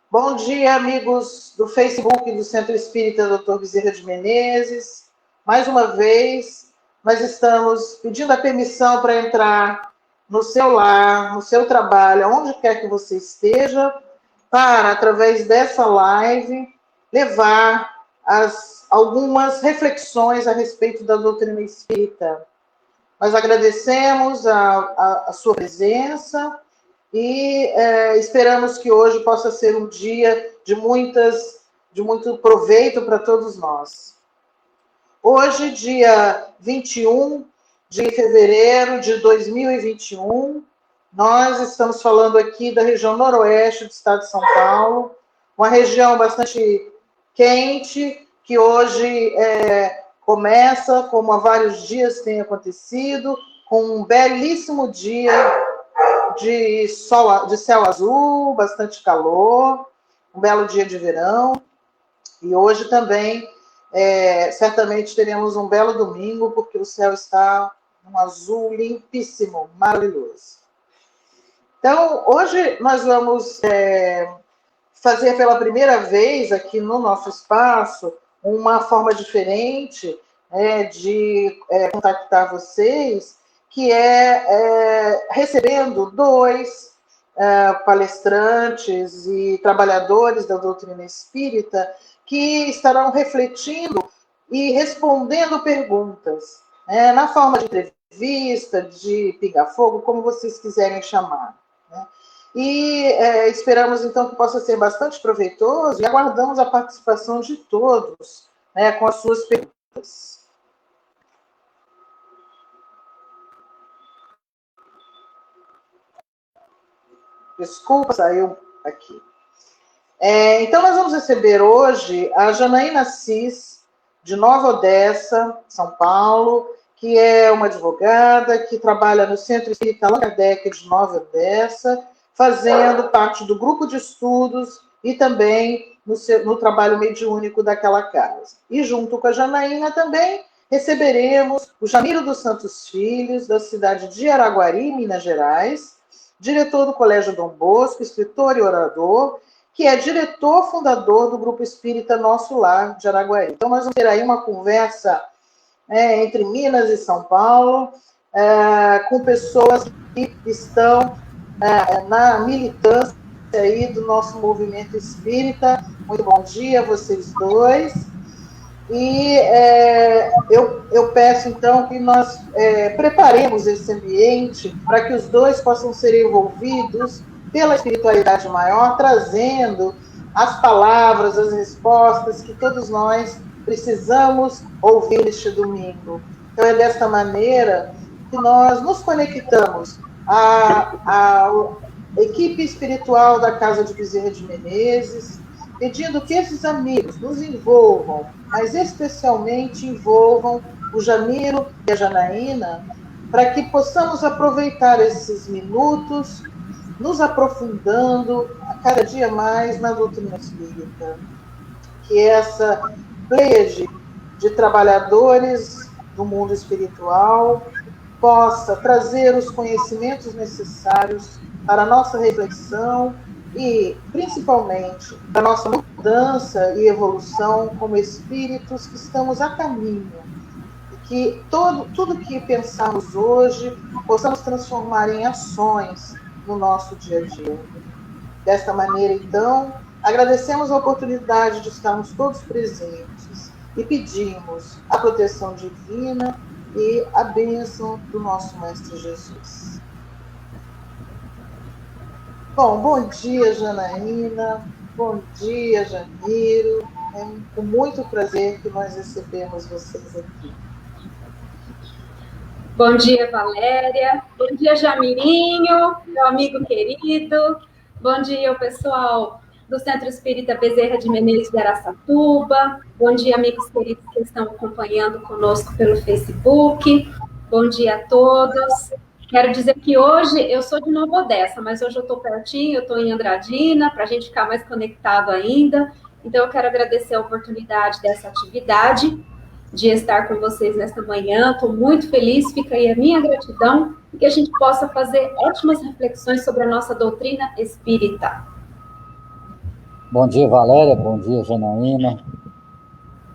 Bom dia, amigos do Facebook do Centro Espírita Dr. Bezerra de Menezes. Mais uma vez, nós estamos pedindo a permissão para entrar no seu lar, no seu trabalho, onde quer que você esteja, para, através dessa live, levar algumas reflexões a respeito da doutrina espírita. Nós agradecemos a sua presença e esperamos que hoje possa ser um dia de muito proveito para todos nós. Hoje, dia 21 de fevereiro de 2021, nós estamos falando aqui da região noroeste do estado de São Paulo, uma região bastante quente, que hoje começa, como há vários dias tem acontecido, com um belíssimo dia de céu azul, bastante calor, um belo dia de verão. E hoje também, certamente teremos um belo domingo, porque o céu está um azul limpíssimo, maravilhoso. Então, hoje nós vamos fazer pela primeira vez aqui no nosso espaço uma forma diferente de contactar vocês, que recebendo dois palestrantes e trabalhadores da doutrina espírita que estarão refletindo e respondendo perguntas, na forma de entrevista, de pinga-fogo, como vocês quiserem chamar. E esperamos, então, que possa ser bastante proveitoso e aguardamos a participação de todos, com as suas perguntas. Desculpa, saiu aqui. Então, nós vamos receber hoje a Janaína Assis, de Nova Odessa, São Paulo, que é uma advogada que trabalha no Centro Espírita Allan Kardec de Nova Odessa, fazendo parte do grupo de estudos e também no trabalho mediúnico daquela casa. E junto com a Janaína também receberemos o Jamiro dos Santos Filhos, da cidade de Araguari, Minas Gerais, diretor do Colégio Dom Bosco, escritor e orador, que é diretor fundador do Grupo Espírita Nosso Lar de Araguari. Então, nós vamos ter aí uma conversa entre Minas e São Paulo, com pessoas que estão na militância aí do nosso movimento espírita. Muito bom dia a vocês dois. E eu peço, então, que nós preparemos esse ambiente para que os dois possam ser envolvidos pela espiritualidade maior, trazendo as palavras, as respostas que todos nós precisamos ouvir neste domingo. Então, é desta maneira que nós nos conectamos à equipe espiritual da Casa de Bezerra de Menezes, pedindo que esses amigos nos envolvam, mas especialmente envolvam o Jamiro e a Janaína, para que possamos aproveitar esses minutos, nos aprofundando a cada dia mais na doutrina espírita. Que essa pleiade de trabalhadores do mundo espiritual possa trazer os conhecimentos necessários para a nossa reflexão e, principalmente, para a nossa mudança e evolução como espíritos que estamos a caminho. E que tudo que pensamos hoje possamos transformar em ações no nosso dia a dia. Desta maneira, então, agradecemos a oportunidade de estarmos todos presentes e pedimos a proteção divina e a bênção do nosso Mestre Jesus. Bom dia, Janaína. Bom dia, Jamiro. É com muito prazer que nós recebemos vocês aqui. Bom dia, Valéria. Bom dia, Jamirinho, meu amigo querido. Bom dia, o pessoal do Centro Espírita Bezerra de Menezes de Araçatuba. Bom dia, amigos queridos que estão acompanhando conosco pelo Facebook. Bom dia a todos. Quero dizer que hoje eu sou de Nova Odessa, mas hoje eu estou pertinho, eu estou em Andradina, para a gente ficar mais conectado ainda. Então, eu quero agradecer a oportunidade dessa atividade, de estar com vocês nesta manhã. Estou muito feliz, fica aí a minha gratidão, e que a gente possa fazer ótimas reflexões sobre a nossa doutrina espírita. Bom dia, Valéria. Bom dia, Janaína.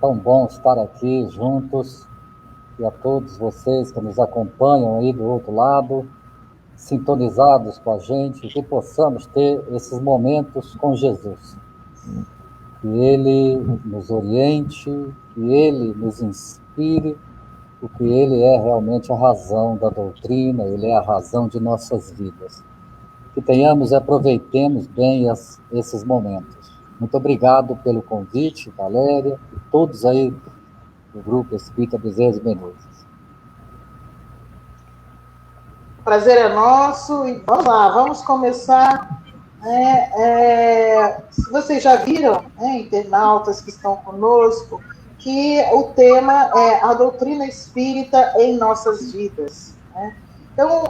Tão bom estar aqui juntos. E a todos vocês que nos acompanham aí do outro lado, sintonizados com a gente, que possamos ter esses momentos com Jesus. Que Ele nos oriente, que Ele nos inspire, porque Ele é realmente a razão da doutrina, Ele é a razão de nossas vidas. Que tenhamos e aproveitemos bem esses momentos. Muito obrigado pelo convite, Valéria, e todos aí do Grupo Espírita Bezerra de Menezes. O prazer é nosso e vamos lá, vamos começar. Se vocês já viram, internautas que estão conosco, que o tema é a doutrina espírita em nossas vidas. Então,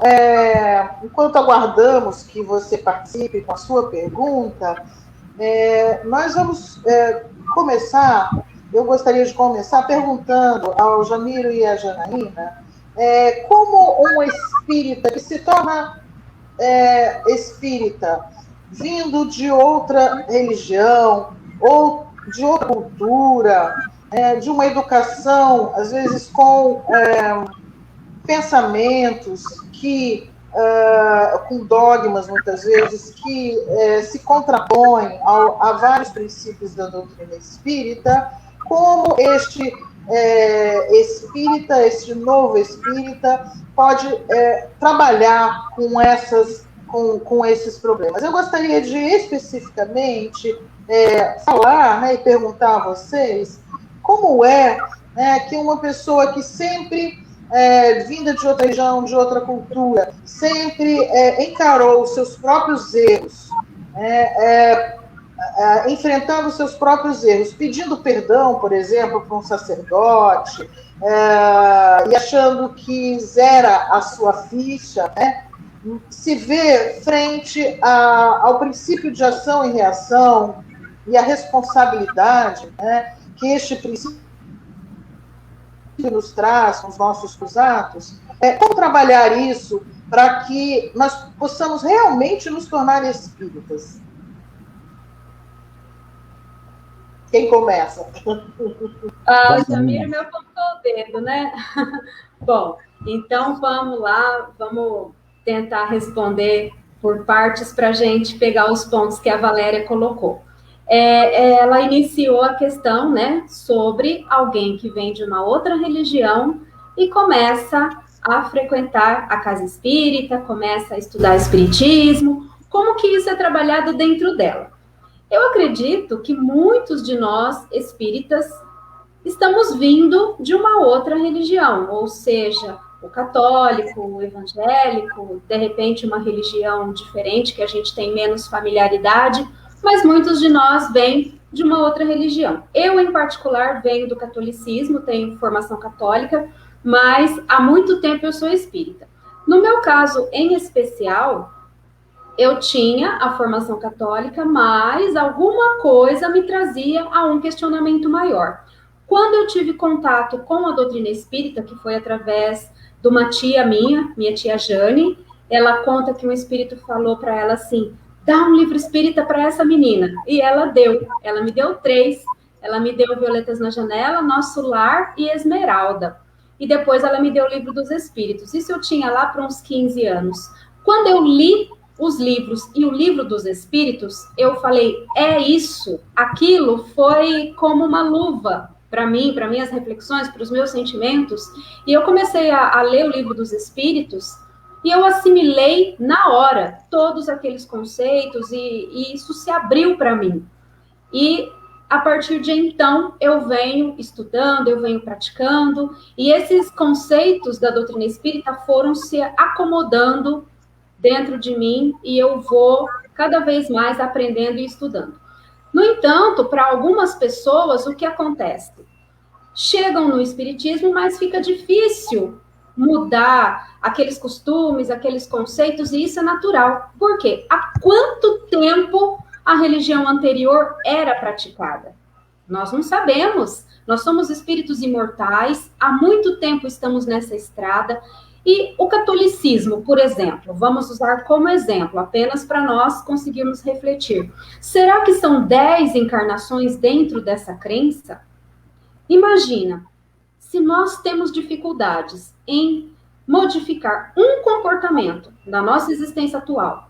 enquanto aguardamos que você participe com a sua pergunta, nós vamos começar. Eu gostaria de começar perguntando ao Jamiro e à Janaína como um espírita que se torna espírita vindo de outra religião ou de outra cultura, de uma educação, às vezes com pensamentos com dogmas, muitas vezes, que se contrapõem a vários princípios da doutrina espírita, como este espírita, este novo espírita, pode trabalhar com esses problemas. Eu gostaria de especificamente falar e perguntar a vocês como que uma pessoa que sempre, vinda de outra região, de outra cultura, sempre encarou os seus próprios erros, enfrentando os seus próprios erros, pedindo perdão, por exemplo, para um sacerdote, e achando que zera a sua ficha, se vê frente ao princípio de ação e reação e a responsabilidade que este princípio nos traz com os nossos atos. Como trabalhar isso para que nós possamos realmente nos tornar espíritas? Quem começa? O Jamiro me apontou o dedo, né? Bom, então vamos lá, vamos tentar responder por partes para a gente pegar os pontos que a Valéria colocou. Ela iniciou a questão, né, sobre alguém que vem de uma outra religião e começa a frequentar a casa espírita, começa a estudar espiritismo, como que isso é trabalhado dentro dela. Eu acredito que muitos de nós, espíritas, estamos vindo de uma outra religião, ou seja, o católico, o evangélico, de repente uma religião diferente, que a gente tem menos familiaridade, mas muitos de nós vêm de uma outra religião. Eu, em particular, venho do catolicismo, tenho formação católica, mas há muito tempo eu sou espírita. No meu caso, em especial, eu tinha a formação católica, mas alguma coisa me trazia a um questionamento maior. Quando eu tive contato com a doutrina espírita, que foi através de uma tia minha tia Jane, ela conta que um espírito falou para ela assim: dá um livro espírita para essa menina. E ela me deu 3. Ela me deu Violetas na Janela, Nosso Lar e Esmeralda. E depois ela me deu o Livro dos Espíritos. Isso eu tinha lá para uns 15 anos. Quando eu li os livros e o Livro dos Espíritos, eu falei, é isso. Aquilo foi como uma luva para mim, para minhas reflexões, para os meus sentimentos. E eu comecei a ler o Livro dos Espíritos e eu assimilei na hora todos aqueles conceitos e isso se abriu para mim. E a partir de então eu venho estudando, eu venho praticando e esses conceitos da doutrina espírita foram se acomodando dentro de mim e eu vou cada vez mais aprendendo e estudando. No entanto, para algumas pessoas, o que acontece? Chegam no espiritismo, mas fica difícil mudar aqueles costumes, aqueles conceitos, e isso é natural. Por quê? Há quanto tempo a religião anterior era praticada? Nós não sabemos. Nós somos espíritos imortais, há muito tempo estamos nessa estrada, E o catolicismo, por exemplo, vamos usar como exemplo, apenas para nós conseguirmos refletir. Será que são 10 encarnações dentro dessa crença? Imagina, se nós temos dificuldades em modificar um comportamento na nossa existência atual,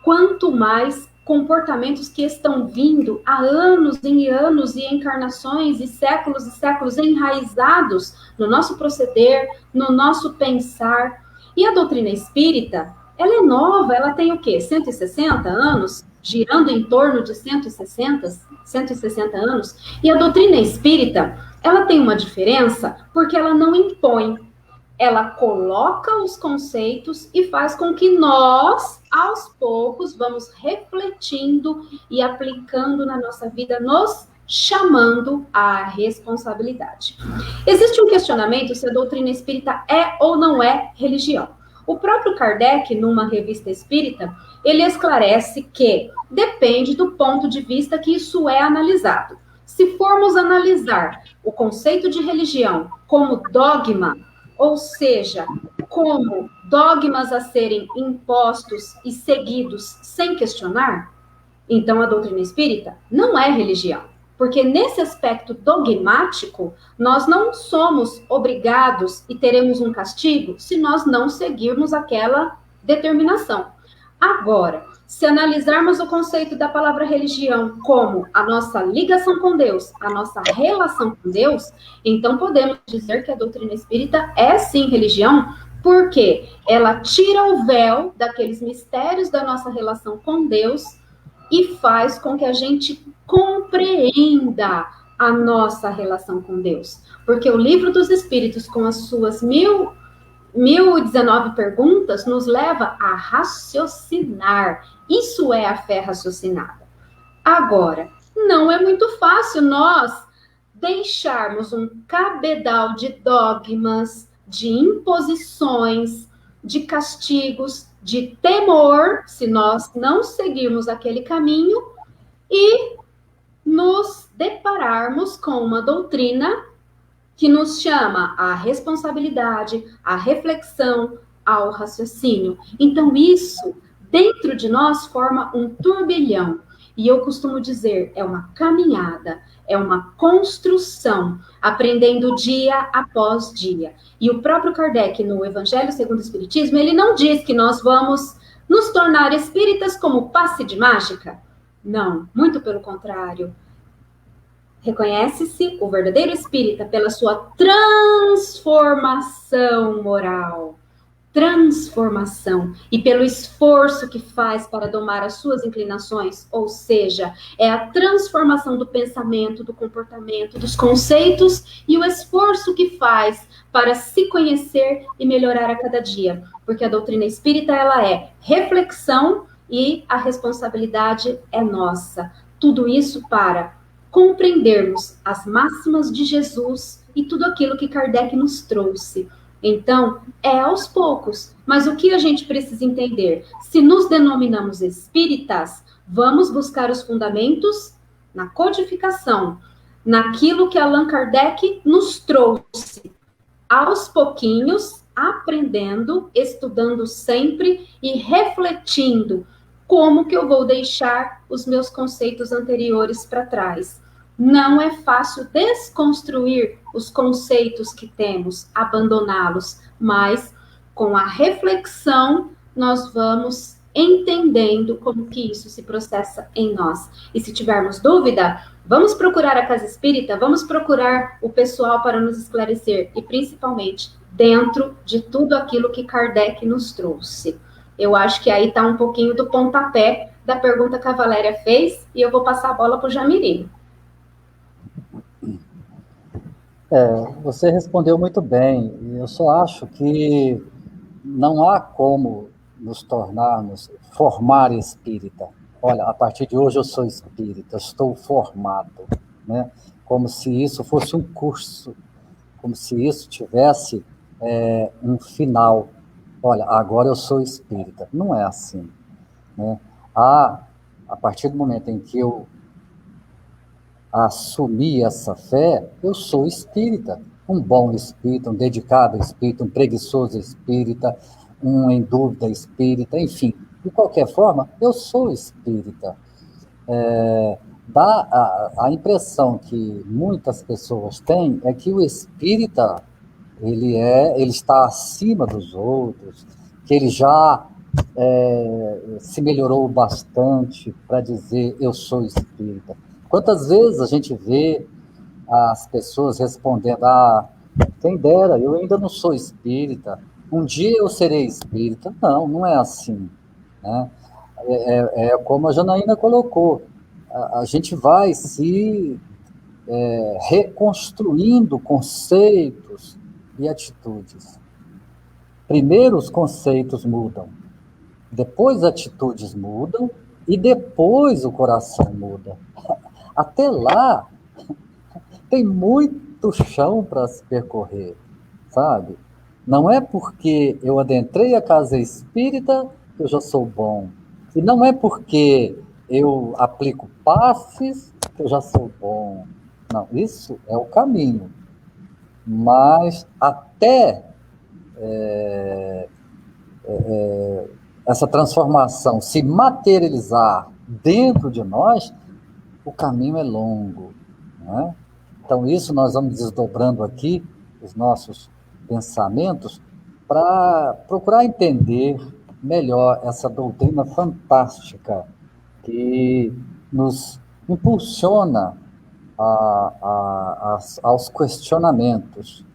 quanto mais comportamentos que estão vindo há anos e encarnações e séculos enraizados no nosso proceder, no nosso pensar. E a doutrina espírita, ela é nova, ela tem o quê? 160 anos? Girando em torno de 160 anos. E a doutrina espírita, ela tem uma diferença porque ela não impõe, ela coloca os conceitos e faz com que nós, aos poucos, vamos refletindo e aplicando na nossa vida, nos chamando à responsabilidade. Existe um questionamento se a doutrina espírita é ou não é religião. O próprio Kardec, numa revista espírita, ele esclarece que depende do ponto de vista que isso é analisado. Se formos analisar o conceito de religião como dogma, ou seja, como dogmas a serem impostos e seguidos sem questionar, então a doutrina espírita não é religião. Porque nesse aspecto dogmático, nós não somos obrigados e teremos um castigo se nós não seguirmos aquela determinação. Agora, se analisarmos o conceito da palavra religião como a nossa ligação com Deus, a nossa relação com Deus, então podemos dizer que a doutrina espírita é sim religião, porque ela tira o véu daqueles mistérios da nossa relação com Deus e faz com que a gente compreenda a nossa relação com Deus. Porque o Livro dos Espíritos, com as suas 1019 perguntas, nos leva a raciocinar. Isso é a fé raciocinada. Agora, não é muito fácil nós deixarmos um cabedal de dogmas, de imposições, de castigos, de temor, se nós não seguirmos aquele caminho, e nos depararmos com uma doutrina que nos chama à responsabilidade, à reflexão, ao raciocínio. Então, isso, dentro de nós, forma um turbilhão. E eu costumo dizer, é uma caminhada, é uma construção, aprendendo dia após dia. E o próprio Kardec, no Evangelho segundo o Espiritismo, ele não diz que nós vamos nos tornar espíritas como passe de mágica. Não, muito pelo contrário. Reconhece-se o verdadeiro espírita pela sua transformação moral, transformação, e pelo esforço que faz para domar as suas inclinações, ou seja, é a transformação do pensamento, do comportamento, dos conceitos e o esforço que faz para se conhecer e melhorar a cada dia, porque a doutrina espírita, ela é reflexão e a responsabilidade é nossa. Tudo isso para compreendermos as máximas de Jesus e tudo aquilo que Kardec nos trouxe. Então, é aos poucos. Mas o que a gente precisa entender? Se nos denominamos espíritas, vamos buscar os fundamentos na codificação, naquilo que Allan Kardec nos trouxe. Aos pouquinhos, aprendendo, estudando sempre e refletindo como que eu vou deixar os meus conceitos anteriores para trás. Não é fácil desconstruir os conceitos que temos, abandoná-los, mas com a reflexão nós vamos entendendo como que isso se processa em nós. E se tivermos dúvida, vamos procurar a Casa Espírita, vamos procurar o pessoal para nos esclarecer, e principalmente dentro de tudo aquilo que Kardec nos trouxe. Eu acho que aí está um pouquinho do pontapé da pergunta que a Valéria fez, e eu vou passar a bola para o Jamirim. Você respondeu muito bem. Eu só acho que não há como nos tornarmos, formar espírita. Olha, a partir de hoje eu sou espírita, estou formado, né? Como se isso fosse um curso, como se isso tivesse um final. Olha, agora eu sou espírita. Não é assim, né? A partir do momento em que eu assumi essa fé, eu sou espírita. um bom espírita, um dedicado espírita, um preguiçoso espírita, um em dúvida espírita, enfim. De qualquer forma, eu sou espírita. Dá a impressão que muitas pessoas têm é que o espírita ele está acima dos outros, que ele já se melhorou bastante para dizer eu sou espírita. Quantas vezes a gente vê as pessoas respondendo, quem dera, eu ainda não sou espírita, um dia eu serei espírita. Não, não é assim, né? É como a Janaína colocou, a gente vai se reconstruindo conceitos e atitudes. Primeiro os conceitos mudam, depois atitudes mudam e depois o coração muda. Até lá, tem muito chão para se percorrer, sabe? Não é porque eu adentrei a casa espírita que eu já sou bom. E não é porque eu aplico passes que eu já sou bom. Não, isso é o caminho. Mas até essa transformação se materializar dentro de nós, o caminho é longo, né? Então, isso nós vamos desdobrando aqui, os nossos pensamentos, para procurar entender melhor essa doutrina fantástica que nos impulsiona aos questionamentos.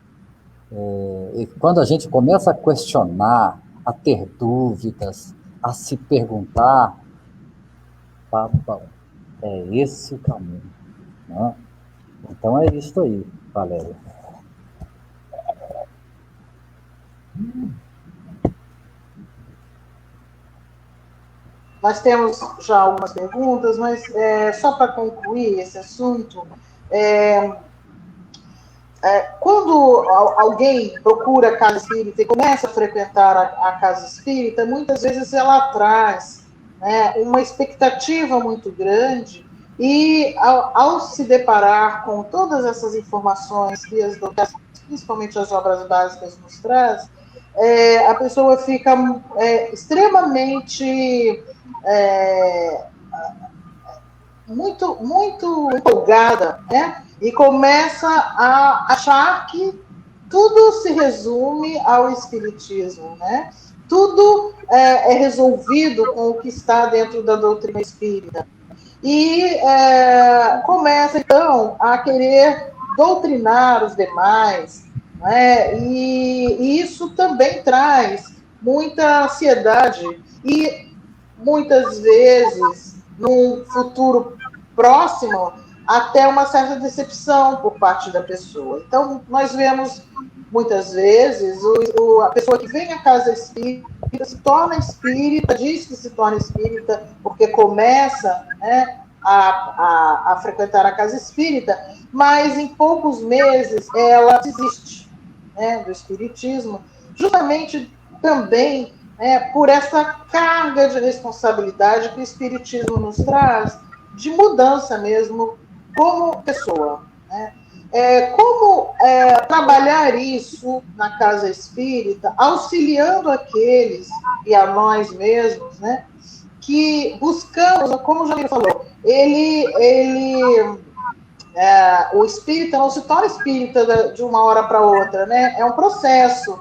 E quando a gente começa a questionar, a ter dúvidas, a se perguntar, bom, é esse o caminho, né? Então é isso aí, Valéria. Nós temos já algumas perguntas, mas só para concluir esse assunto, quando alguém procura a casa espírita e começa a frequentar a casa espírita, muitas vezes ela traz, né, uma expectativa muito grande e ao se deparar com todas essas informações que principalmente as obras básicas nos traz, a pessoa fica extremamente muito, muito empolgada, né? E começa a achar que tudo se resume ao espiritismo, né? Tudo é resolvido com o que está dentro da doutrina espírita. E começa, então, a querer doutrinar os demais, né? E isso também traz muita ansiedade e, muitas vezes, num futuro próximo, até uma certa decepção por parte da pessoa. Então, nós vemos, muitas vezes, a pessoa que vem à casa espírita se torna espírita, diz que se torna espírita porque começa, né, a frequentar a casa espírita, mas em poucos meses ela desiste, né, do espiritismo, justamente também por essa carga de responsabilidade que o espiritismo nos traz, de mudança mesmo como pessoa, né? Como trabalhar isso na casa espírita, auxiliando aqueles e a nós mesmos, né, que buscamos, como o Jamil falou, o espírita não se torna espírita de uma hora para outra, né? É um processo,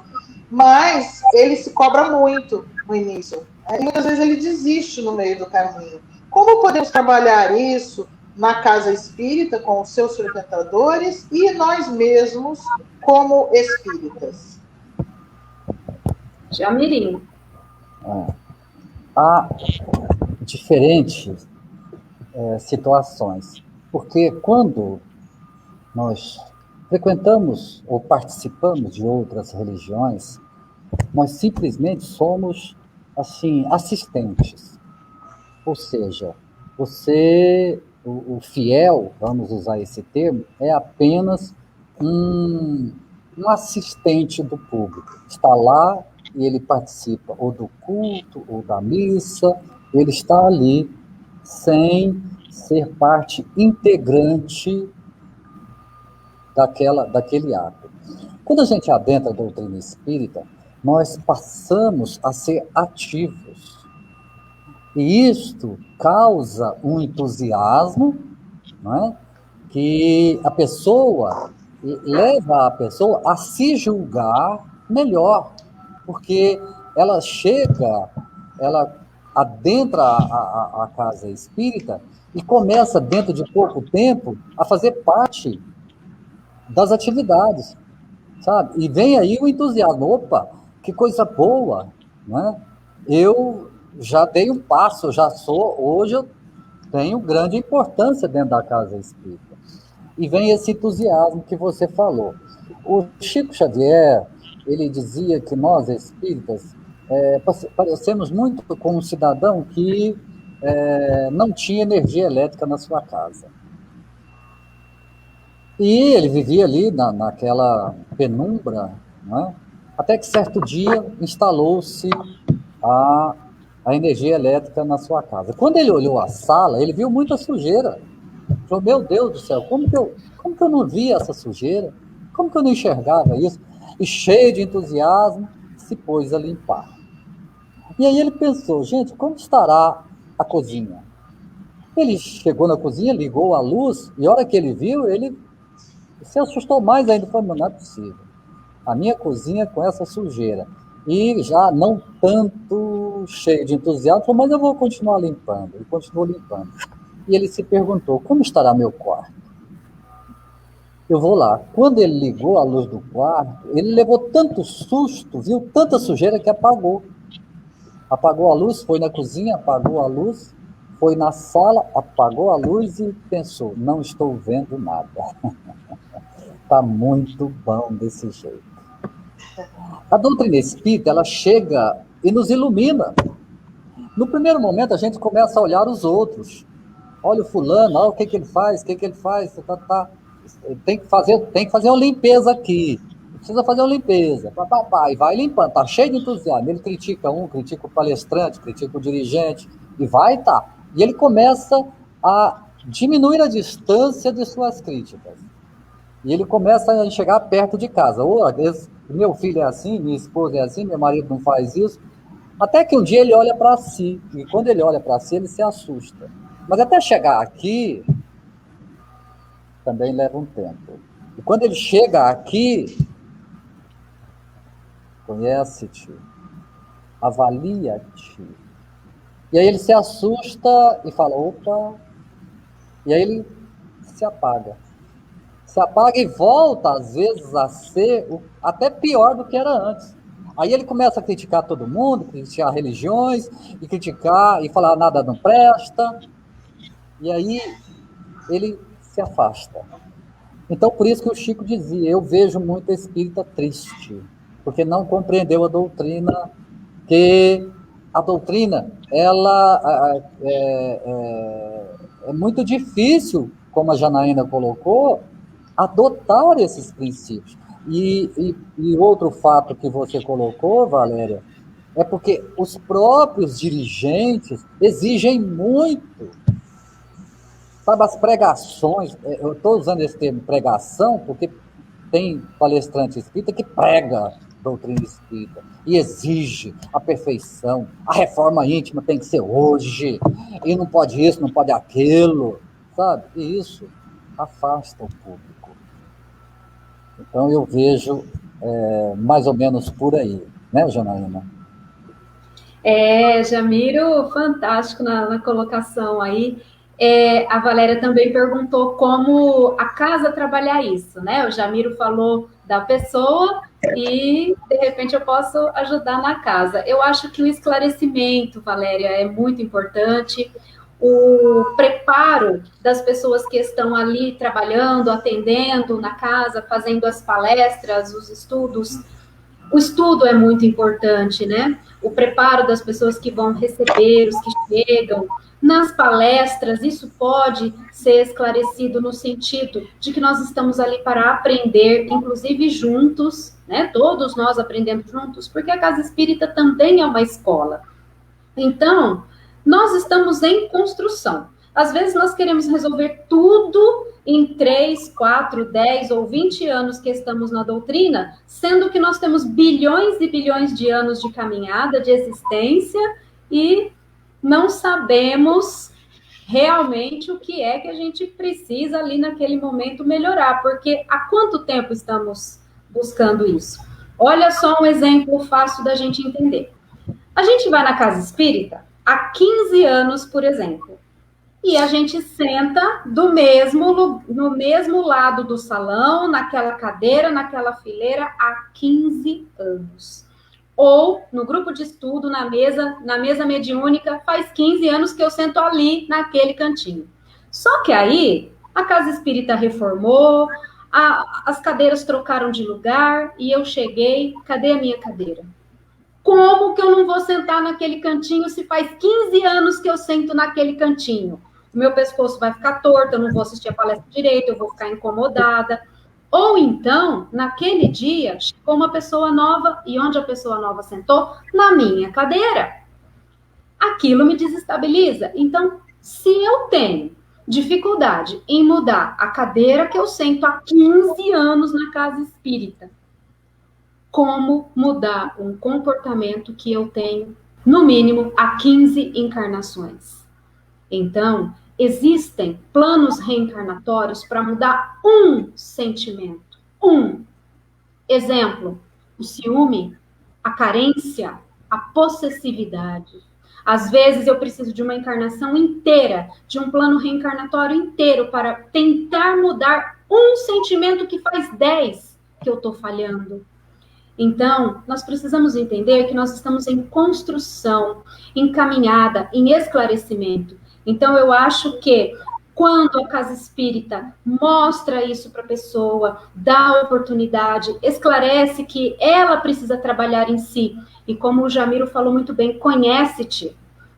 mas ele se cobra muito no início. E muitas vezes ele desiste no meio do caminho. Como podemos trabalhar isso na casa espírita, com os seus frequentadores e nós mesmos como espíritas? Jamirim. Há diferentes situações, porque quando nós frequentamos ou participamos de outras religiões, nós simplesmente somos, assim, assistentes. Ou seja, o fiel, vamos usar esse termo, é apenas um assistente do público. Está lá e ele participa ou do culto ou da missa, ele está ali sem ser parte integrante daquele ato. Quando a gente adentra a doutrina espírita, nós passamos a ser ativos. E isto causa um entusiasmo, não é? Que a pessoa leva a pessoa a se julgar melhor, porque ela adentra a casa espírita e começa, dentro de pouco tempo, a fazer parte das atividades, sabe? E vem aí o entusiasmo, opa, que coisa boa, né? Eu já dei um passo, hoje eu tenho grande importância dentro da casa espírita. E vem esse entusiasmo que você falou. O Chico Xavier, ele dizia que nós, espíritas, parecemos muito com um cidadão que não tinha energia elétrica na sua casa. E ele vivia ali naquela penumbra, né? Até que certo dia instalou-se a energia elétrica na sua casa. Quando ele olhou a sala, ele viu muita sujeira. Falou, meu Deus do céu, como que eu não via essa sujeira? Como que eu não enxergava isso? E cheio de entusiasmo, se pôs a limpar. E aí ele pensou, gente, como estará a cozinha? Ele chegou na cozinha, ligou a luz, e a hora que ele viu, ele se assustou mais ainda. Falou, não é possível. A minha cozinha com essa sujeira. E já não tanto cheio de entusiasmo, falou, mas eu vou continuar limpando. Ele continuou limpando. E ele se perguntou, como estará meu quarto? Eu vou lá. Quando ele ligou a luz do quarto, ele levou tanto susto, viu tanta sujeira que apagou. Apagou a luz, foi na cozinha, apagou a luz, foi na sala, apagou a luz e pensou, não estou vendo nada. Está muito bom desse jeito. A doutrina espírita, ela chega e nos ilumina. No primeiro momento, a gente começa a olhar os outros. Olha o fulano, olha o que ele faz, tem que fazer uma limpeza aqui. Precisa fazer uma limpeza. E vai limpando, está cheio de entusiasmo. Ele critica critica o palestrante, critica o dirigente, e E ele começa a diminuir a distância de suas críticas. E ele começa a chegar perto de casa. Às vezes, meu filho é assim, minha esposa é assim, meu marido não faz isso. Até que um dia ele olha para si. E quando ele olha para si, ele se assusta. Mas até chegar aqui, também leva um tempo. E quando ele chega aqui, conhece-te, avalia-te. E aí ele se assusta e fala, opa, e aí ele se apaga. Se apaga e volta, às vezes, a ser até pior do que era antes. Aí ele começa a criticar todo mundo, criticar religiões, e criticar, e falar nada não presta. E aí ele se afasta. Então, por isso que o Chico dizia, eu vejo muito espírita triste, porque não compreendeu a doutrina, que a doutrina, ela é muito difícil, como a Janaína colocou, adotar esses princípios. E outro fato que você colocou, Valéria, é porque os próprios dirigentes exigem muito. Sabe, as pregações, eu estou usando esse termo pregação, porque tem palestrante espírita que prega doutrina espírita e exige a perfeição, a reforma íntima tem que ser hoje, e não pode isso, não pode aquilo, sabe? E isso afasta o público. Então eu vejo mais ou menos por aí, né, Janaína? Jamiro, fantástico na colocação aí. A Valéria também perguntou como a casa trabalhar isso, né? O Jamiro falou da pessoa e, de repente, eu posso ajudar na casa. Eu acho que o esclarecimento, Valéria, é muito importante. O preparo das pessoas que estão ali trabalhando, atendendo na casa, fazendo as palestras, os estudos. O estudo é muito importante, né? O preparo das pessoas que vão receber, os que chegam. Nas palestras, isso pode ser esclarecido no sentido de que nós estamos ali para aprender, inclusive juntos, né? Todos nós aprendemos juntos, porque a Casa Espírita também é uma escola. Então, nós estamos em construção. Às vezes nós queremos resolver tudo em 3, 4, 10 ou 20 anos que estamos na doutrina, sendo que nós temos bilhões e bilhões de anos de caminhada, de existência, e não sabemos realmente o que é que a gente precisa ali naquele momento melhorar, porque há quanto tempo estamos buscando isso? Olha só um exemplo fácil da gente entender. A gente vai na casa espírita há 15 anos, por exemplo, e a gente senta no mesmo lado do salão, naquela cadeira, naquela fileira, há 15 anos. Ou no grupo de estudo, na mesa mediúnica, faz 15 anos que eu sento ali, naquele cantinho. Só que aí, a casa espírita reformou, as cadeiras trocaram de lugar, e eu cheguei, cadê a minha cadeira? Como que eu não vou sentar naquele cantinho se faz 15 anos que eu sento naquele cantinho? O meu pescoço vai ficar torto, eu não vou assistir a palestra direito, eu vou ficar incomodada. Ou então, naquele dia, chegou uma pessoa nova, e onde a pessoa nova sentou? Na minha cadeira. Aquilo me desestabiliza. Então, se eu tenho dificuldade em mudar a cadeira que eu sento há 15 anos na casa espírita, como mudar um comportamento que eu tenho, no mínimo, há 15 encarnações? Então, existem planos reencarnatórios para mudar um sentimento. Um. Exemplo, o ciúme, a carência, a possessividade. Às vezes eu preciso de uma encarnação inteira, de um plano reencarnatório inteiro para tentar mudar um sentimento que faz 10 que eu estou falhando. Então, nós precisamos entender que nós estamos em construção, em caminhada, em esclarecimento. Então, eu acho que quando a casa espírita mostra isso para a pessoa, dá oportunidade, esclarece que ela precisa trabalhar em si, e como o Jamiro falou muito bem, conhece-te,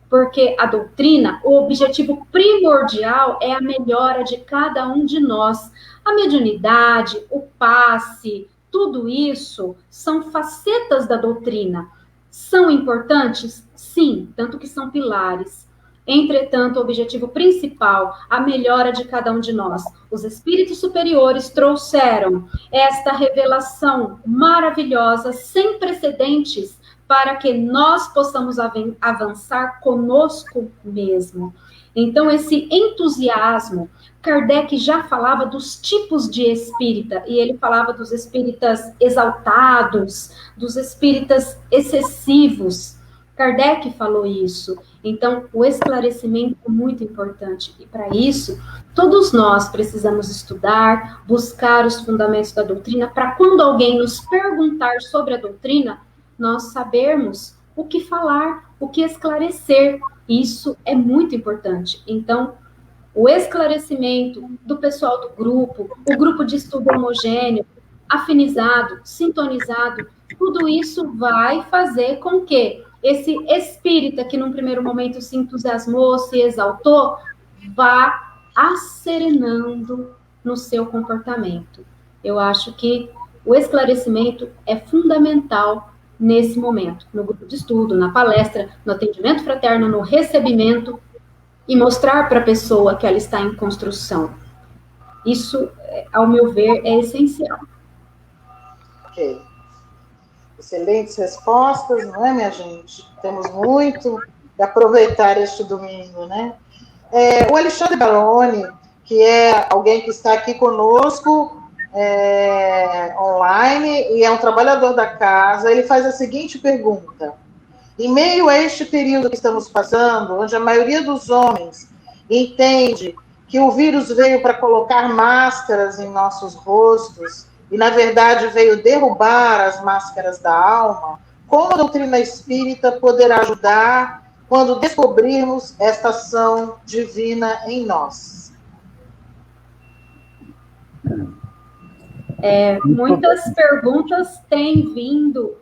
porque a doutrina, o objetivo primordial é a melhora de cada um de nós. A mediunidade, o passe, tudo isso são facetas da doutrina. São importantes? Sim, tanto que são pilares. Entretanto, o objetivo principal, a melhora de cada um de nós. Os espíritos superiores trouxeram esta revelação maravilhosa, sem precedentes, para que nós possamos avançar conosco mesmo. Então, esse entusiasmo, Kardec já falava dos tipos de espírita, e ele falava dos espíritas exaltados, dos espíritas excessivos. Kardec falou isso. Então, o esclarecimento é muito importante. E, para isso, todos nós precisamos estudar, buscar os fundamentos da doutrina, para quando alguém nos perguntar sobre a doutrina, nós sabermos o que falar, o que esclarecer. Isso é muito importante. Então, o esclarecimento do pessoal do grupo, o grupo de estudo homogêneo, afinizado, sintonizado, tudo isso vai fazer com que esse espírita que num primeiro momento se entusiasmou, se exaltou, vá asserenando no seu comportamento. Eu acho que o esclarecimento é fundamental nesse momento, no grupo de estudo, na palestra, no atendimento fraterno, no recebimento, e mostrar para a pessoa que ela está em construção. Isso, ao meu ver, é essencial. Ok. Excelentes respostas, não é, minha gente? Temos muito de aproveitar este domingo, né? O Alexandre Baroni, que é alguém que está aqui conosco, online, e é um trabalhador da casa, ele faz a seguinte pergunta: em meio a este período que estamos passando, onde a maioria dos homens entende que o vírus veio para colocar máscaras em nossos rostos, e na verdade veio derrubar as máscaras da alma, como a doutrina espírita poderá ajudar quando descobrirmos esta ação divina em nós? Muitas perguntas têm vindo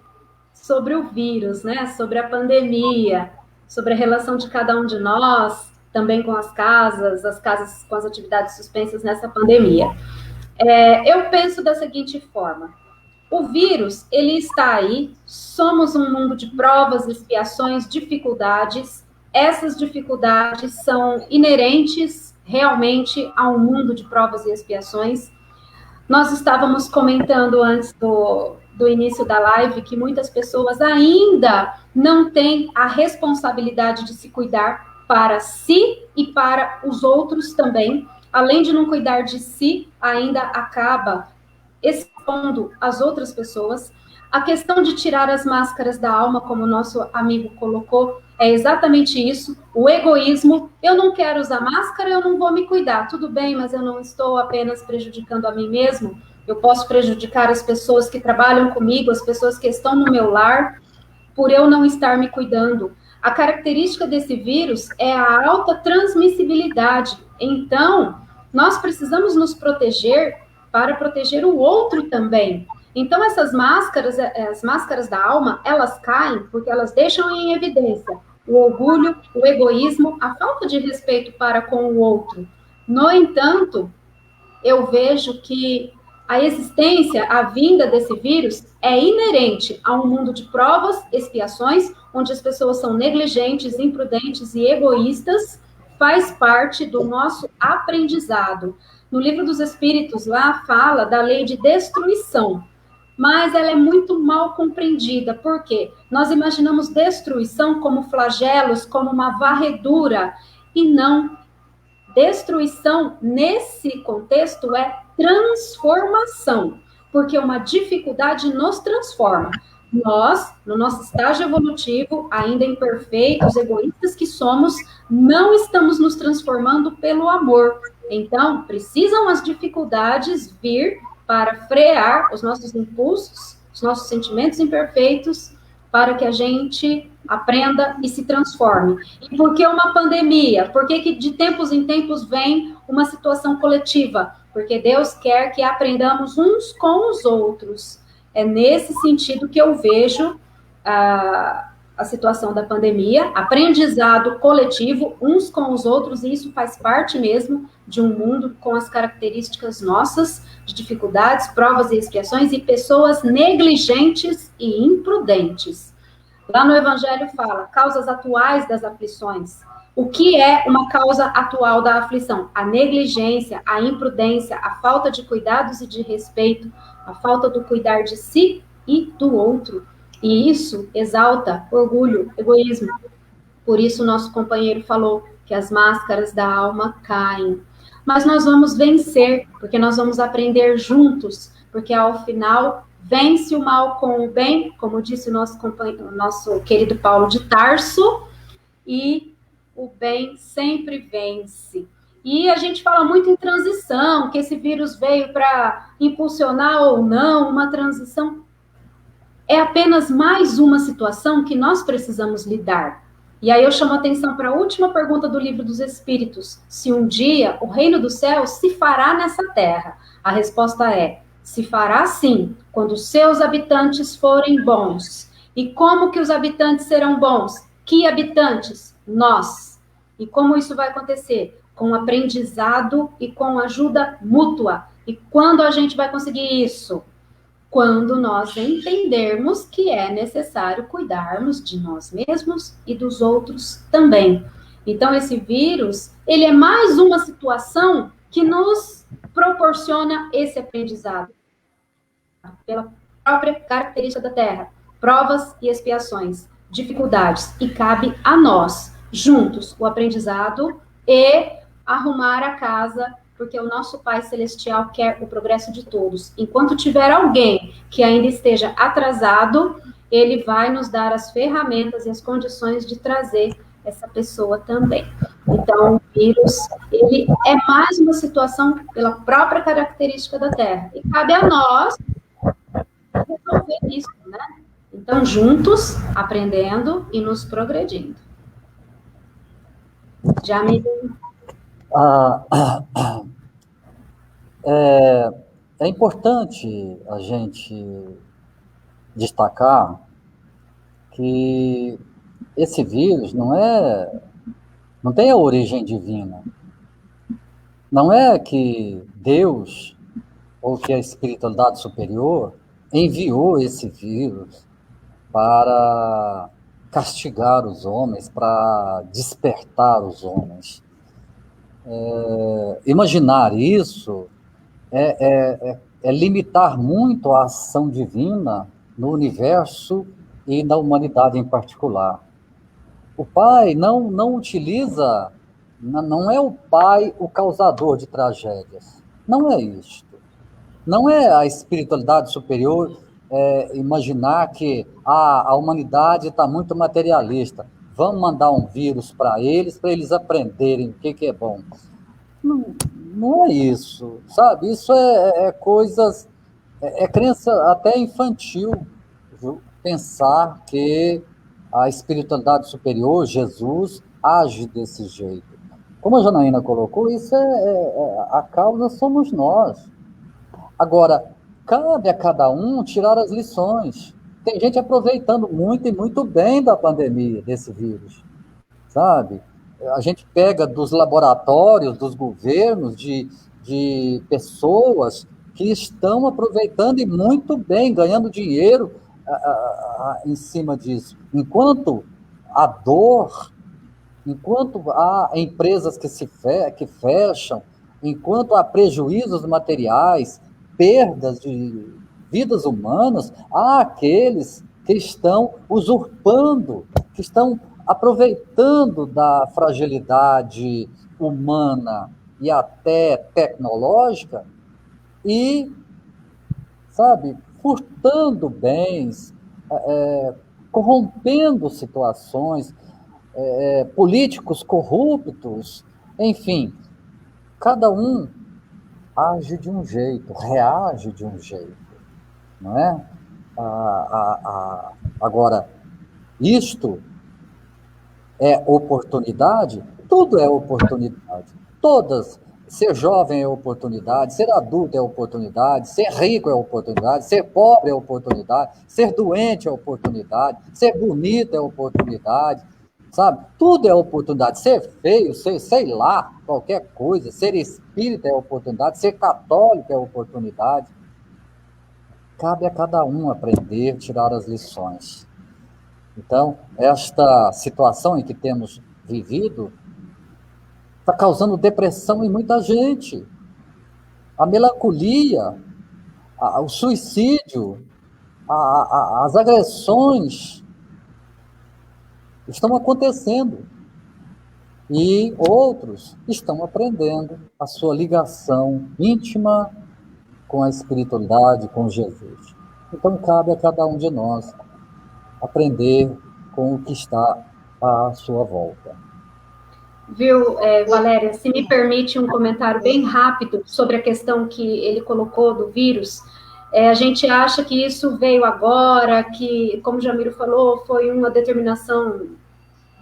sobre o vírus, né? Sobre a pandemia, sobre a relação de cada um de nós, também com as casas com as atividades suspensas nessa pandemia. Eu penso da seguinte forma: o vírus, ele está aí, somos um mundo de provas, expiações, dificuldades. Essas dificuldades são inerentes realmente a um mundo de provas e expiações. Nós estávamos comentando antes do início da live que muitas pessoas ainda não têm a responsabilidade de se cuidar para si e para os outros também. Além de não cuidar de si, ainda acaba expondo as outras pessoas. A questão de tirar as máscaras da alma, como o nosso amigo colocou, é exatamente isso, o egoísmo. Eu não quero usar máscara, eu não vou me cuidar. Tudo bem, mas eu não estou apenas prejudicando a mim mesmo, eu posso prejudicar as pessoas que trabalham comigo, as pessoas que estão no meu lar, por eu não estar me cuidando. A característica desse vírus é a alta transmissibilidade. Então, nós precisamos nos proteger para proteger o outro também. Então, essas máscaras, as máscaras da alma, elas caem porque elas deixam em evidência o orgulho, o egoísmo, a falta de respeito para com o outro. No entanto, eu vejo que a existência, a vinda desse vírus é inerente a um mundo de provas, expiações, onde as pessoas são negligentes, imprudentes e egoístas, faz parte do nosso aprendizado. No Livro dos Espíritos, lá fala da lei de destruição, mas ela é muito mal compreendida, porque nós imaginamos destruição como flagelos, como uma varredura, e não. Destruição, nesse contexto, é transformação, porque uma dificuldade nos transforma. Nós, no nosso estágio evolutivo, ainda imperfeitos, egoístas que somos, não estamos nos transformando pelo amor. Então, precisam as dificuldades vir para frear os nossos impulsos, os nossos sentimentos imperfeitos, para que a gente aprenda e se transforme. E por que uma pandemia? Por que de tempos em tempos vem uma situação coletiva? Porque Deus quer que aprendamos uns com os outros. É nesse sentido que eu vejo a situação da pandemia, aprendizado coletivo uns com os outros, e isso faz parte mesmo de um mundo com as características nossas, de dificuldades, provas e expiações, e pessoas negligentes e imprudentes. Lá no Evangelho fala, causas atuais das aflições. O que é uma causa atual da aflição? A negligência, a imprudência, a falta de cuidados e de respeito, a falta do cuidar de si e do outro. E isso exalta orgulho, egoísmo. Por isso, nosso companheiro falou que as máscaras da alma caem. Mas nós vamos vencer, porque nós vamos aprender juntos, porque ao final vence o mal com o bem, como disse o nosso querido Paulo de Tarso, e o bem sempre vence. E a gente fala muito em transição, que esse vírus veio para impulsionar ou não uma transição. É apenas mais uma situação que nós precisamos lidar. E aí eu chamo a atenção para a última pergunta do Livro dos Espíritos. Se um dia o reino do céu se fará nessa terra? A resposta é, se fará sim, quando os seus habitantes forem bons. E como que os habitantes serão bons? Que habitantes? Nós. E como isso vai acontecer? Com aprendizado e com ajuda mútua. E quando a gente vai conseguir isso? Quando nós entendermos que é necessário cuidarmos de nós mesmos e dos outros também. Então, esse vírus, ele é mais uma situação que nos proporciona esse aprendizado. Pela própria característica da Terra, provas e expiações, dificuldades, e cabe a nós, juntos, o aprendizado e arrumar a casa, porque o nosso Pai Celestial quer o progresso de todos. Enquanto tiver alguém que ainda esteja atrasado, ele vai nos dar as ferramentas e as condições de trazer essa pessoa também. Então, o vírus, ele é mais uma situação pela própria característica da Terra. E cabe a nós resolver isso, né? Então, juntos, aprendendo e nos progredindo. Já me... É importante a gente destacar que esse vírus não tem a origem divina. Não é que Deus ou que a espiritualidade superior enviou esse vírus para castigar os homens, para despertar os homens. imaginar isso é limitar muito a ação divina no universo e na humanidade em particular. O Pai não utiliza, não é o Pai o causador de tragédias. Não é isto. Não é a espiritualidade superior imaginar que a humanidade está muito materialista. Vamos mandar um vírus para eles aprenderem o que é bom. Não é isso, sabe? Isso é coisas, crença até infantil, viu? Pensar que a espiritualidade superior, Jesus, age desse jeito. Como a Janaína colocou, isso a causa somos nós. Agora, cabe a cada um tirar as lições. Tem gente aproveitando muito e muito bem da pandemia, desse vírus, sabe? A gente pega dos laboratórios, dos governos, de pessoas que estão aproveitando e muito bem, ganhando dinheiro em cima disso. Enquanto a dor, enquanto há empresas que fecham, enquanto há prejuízos materiais, perdas de vidas humanas, há aqueles que estão usurpando, que estão aproveitando da fragilidade humana e até tecnológica e, sabe, furtando bens, corrompendo situações, políticos corruptos, enfim, cada um age de um jeito, reage de um jeito, não é? Agora, isto é oportunidade? Tudo é oportunidade. Todas. Ser jovem é oportunidade, ser adulto é oportunidade, ser rico é oportunidade, ser pobre é oportunidade, ser doente é oportunidade, ser bonito é oportunidade, sabe? Tudo é oportunidade. Ser feio, sei lá, qualquer coisa, ser espírita é oportunidade, ser católico é oportunidade. Cabe a cada um aprender, tirar as lições. Então, esta situação em que temos vivido está causando depressão em muita gente. A melancolia, o suicídio, as agressões estão acontecendo. E outros estão aprendendo a sua ligação íntima com a espiritualidade, com Jesus. Então, cabe a cada um de nós aprender com o que está à sua volta. Viu, Valéria, se me permite um comentário bem rápido sobre a questão que ele colocou do vírus. A gente acha que isso veio agora, que, como o Jamiro falou, foi uma determinação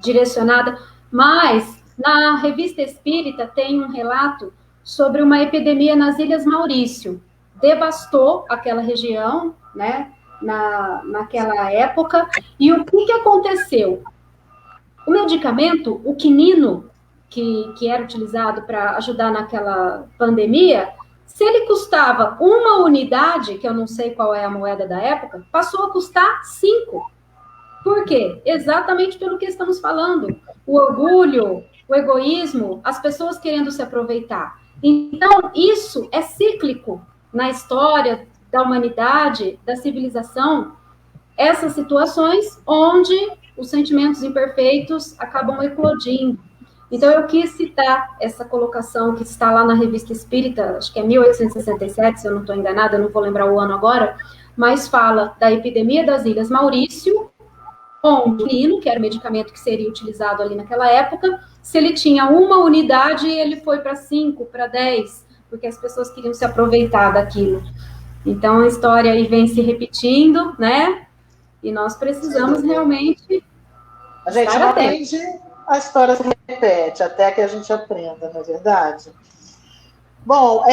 direcionada, mas na Revista Espírita tem um relato sobre uma epidemia nas Ilhas Maurício. Devastou aquela região, né, naquela época, e o que aconteceu? O medicamento, o quinino, que era utilizado para ajudar naquela pandemia, se ele custava uma unidade, que eu não sei qual é a moeda da época, passou a custar 5. Por quê? Exatamente pelo que estamos falando. O orgulho, o egoísmo, as pessoas querendo se aproveitar. Então, isso é cíclico na história da humanidade, da civilização. Essas situações onde os sentimentos imperfeitos acabam eclodindo. Então, eu quis citar essa colocação que está lá na Revista Espírita, acho que é 1867, se eu não estou enganada, eu não vou lembrar o ano agora, mas fala da epidemia das Ilhas Maurício, onde o quinino, que era o medicamento que seria utilizado ali naquela época, se ele tinha uma unidade, ele foi para 5, para 10, porque as pessoas queriam se aproveitar daquilo. Então, a história aí vem se repetindo, né? E nós precisamos realmente... A gente não aprende, a história se repete, até que a gente aprenda, não é verdade? Bom,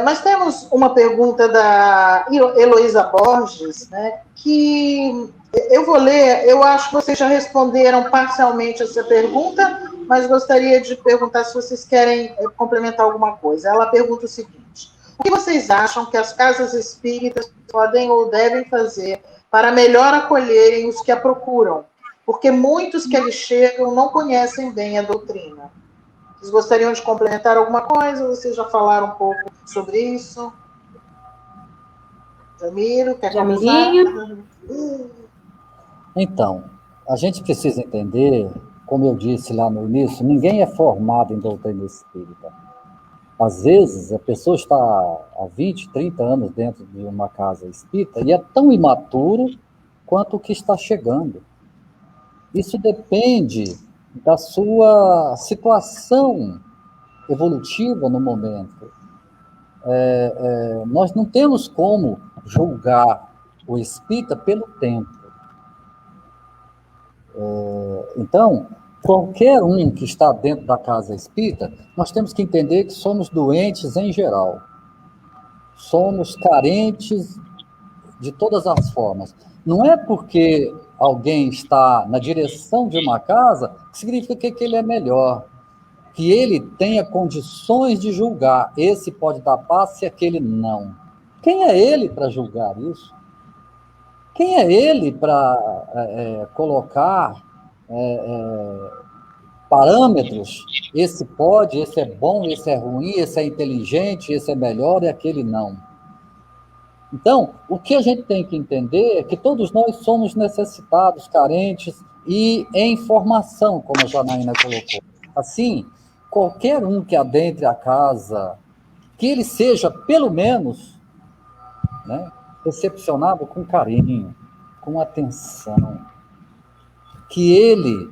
nós temos uma pergunta da Heloísa Borges, né, que eu vou ler, eu acho que vocês já responderam parcialmente essa pergunta, mas gostaria de perguntar se vocês querem complementar alguma coisa. Ela pergunta o seguinte: o que vocês acham que as casas espíritas podem ou devem fazer para melhor acolherem os que a procuram? Porque muitos que ali chegam não conhecem bem a doutrina. Vocês gostariam de complementar alguma coisa? Vocês já falaram um pouco sobre isso? Jamiro, quer começar? Então, a gente precisa entender, como eu disse lá no início, ninguém é formado em doutrina espírita. Às vezes, a pessoa está há 20, 30 anos dentro de uma casa espírita e é tão imaturo quanto o que está chegando. Isso depende da sua situação evolutiva no momento. Nós não temos como julgar o espírita pelo tempo. Então, qualquer um que está dentro da casa espírita, nós temos que entender que somos doentes em geral. Somos carentes de todas as formas. Não é porque alguém está na direção de uma casa que significa que ele é melhor, que ele tenha condições de julgar. Esse pode dar passe e aquele não. Quem é ele para julgar isso? Quem é ele para colocar parâmetros? Esse pode, esse é bom, esse é ruim, esse é inteligente, esse é melhor e aquele não. Então, o que a gente tem que entender é que todos nós somos necessitados, carentes e em formação, como a Janaína colocou. Assim, qualquer um que adentre a casa, que ele seja, pelo menos, né, recepcionado com carinho, com atenção, que ele,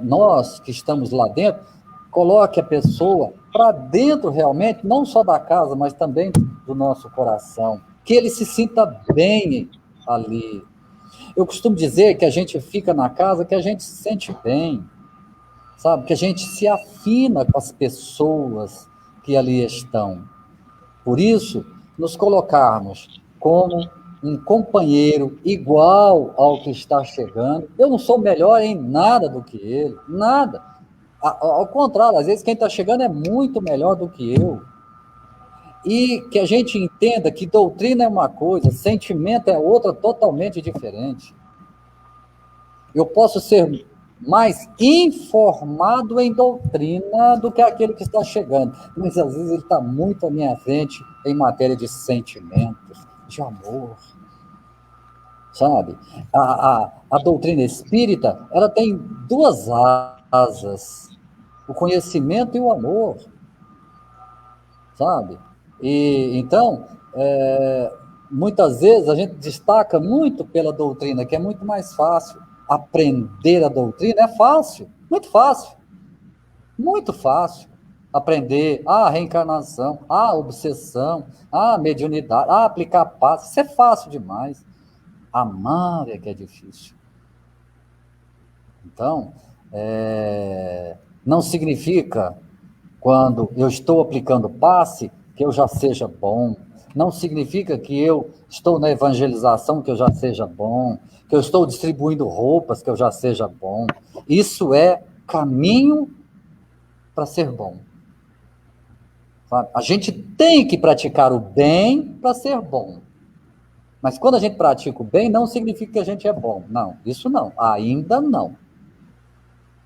nós que estamos lá dentro, coloque a pessoa para dentro realmente, não só da casa, mas também do nosso coração, que ele se sinta bem ali. Eu costumo dizer que a gente fica na casa, que a gente se sente bem, sabe? Que a gente se afina com as pessoas que ali estão. Por isso, nos colocarmos como um companheiro igual ao que está chegando. Eu não sou melhor em nada do que ele, nada. Ao contrário, às vezes quem está chegando é muito melhor do que eu. E que a gente entenda que doutrina é uma coisa, sentimento é outra totalmente diferente. Eu posso ser mais informado em doutrina do que aquele que está chegando, mas às vezes ele está muito à minha frente em matéria de sentimentos, de amor. Sabe? A doutrina espírita, ela tem duas asas, o conhecimento e o amor, sabe? E então, muitas vezes a gente destaca muito pela doutrina, que é muito mais fácil. Aprender a doutrina é fácil, muito fácil. Aprender a reencarnação, a obsessão, a mediunidade, a aplicar passe, isso é fácil demais. Amar é que é difícil. Então, não significa, quando eu estou aplicando passe, que eu já seja bom. Não significa que eu estou na evangelização, que eu já seja bom. Que eu estou distribuindo roupas, que eu já seja bom. Isso é caminho para ser bom. Sabe? A gente tem que praticar o bem para ser bom. Mas quando a gente pratica o bem, não significa que a gente é bom. Não, isso não. Ainda não.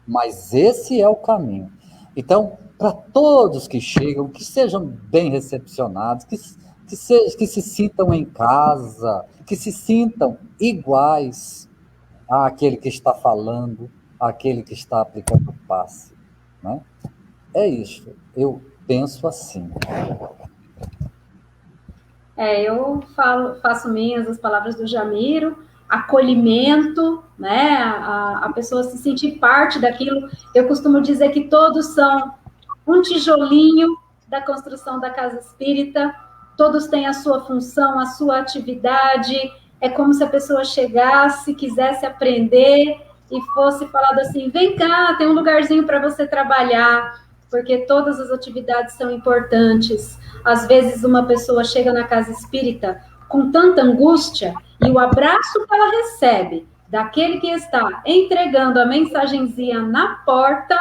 Mas esse é o caminho. Então, para todos que chegam, que sejam bem recepcionados, que se sintam em casa, que se sintam iguais àquele que está falando, àquele que está aplicando o passe. Né? É isso. Eu penso assim. Eu faço minhas as palavras do Jamiro, acolhimento, né? A pessoa se sentir parte daquilo. Eu costumo dizer que todos são um tijolinho da construção da casa espírita, todos têm a sua função, a sua atividade. É como se a pessoa chegasse, quisesse aprender e fosse falado assim: vem cá, tem um lugarzinho para você trabalhar, porque todas as atividades são importantes. Às vezes uma pessoa chega na casa espírita com tanta angústia e o abraço que ela recebe daquele que está entregando a mensagenzinha na porta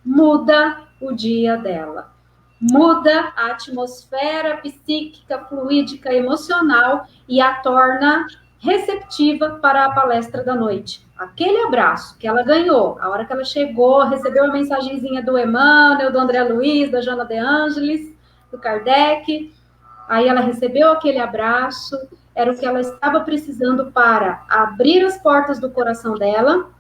muda o dia dela. Muda a atmosfera psíquica, fluídica, emocional e a torna receptiva para a palestra da noite. Aquele abraço que ela ganhou, a hora que ela chegou, recebeu a mensagenzinha do Emmanuel, do André Luiz, da Joana de Ângeles, do Kardec, aí ela recebeu aquele abraço, era o que ela estava precisando para abrir as portas do coração dela,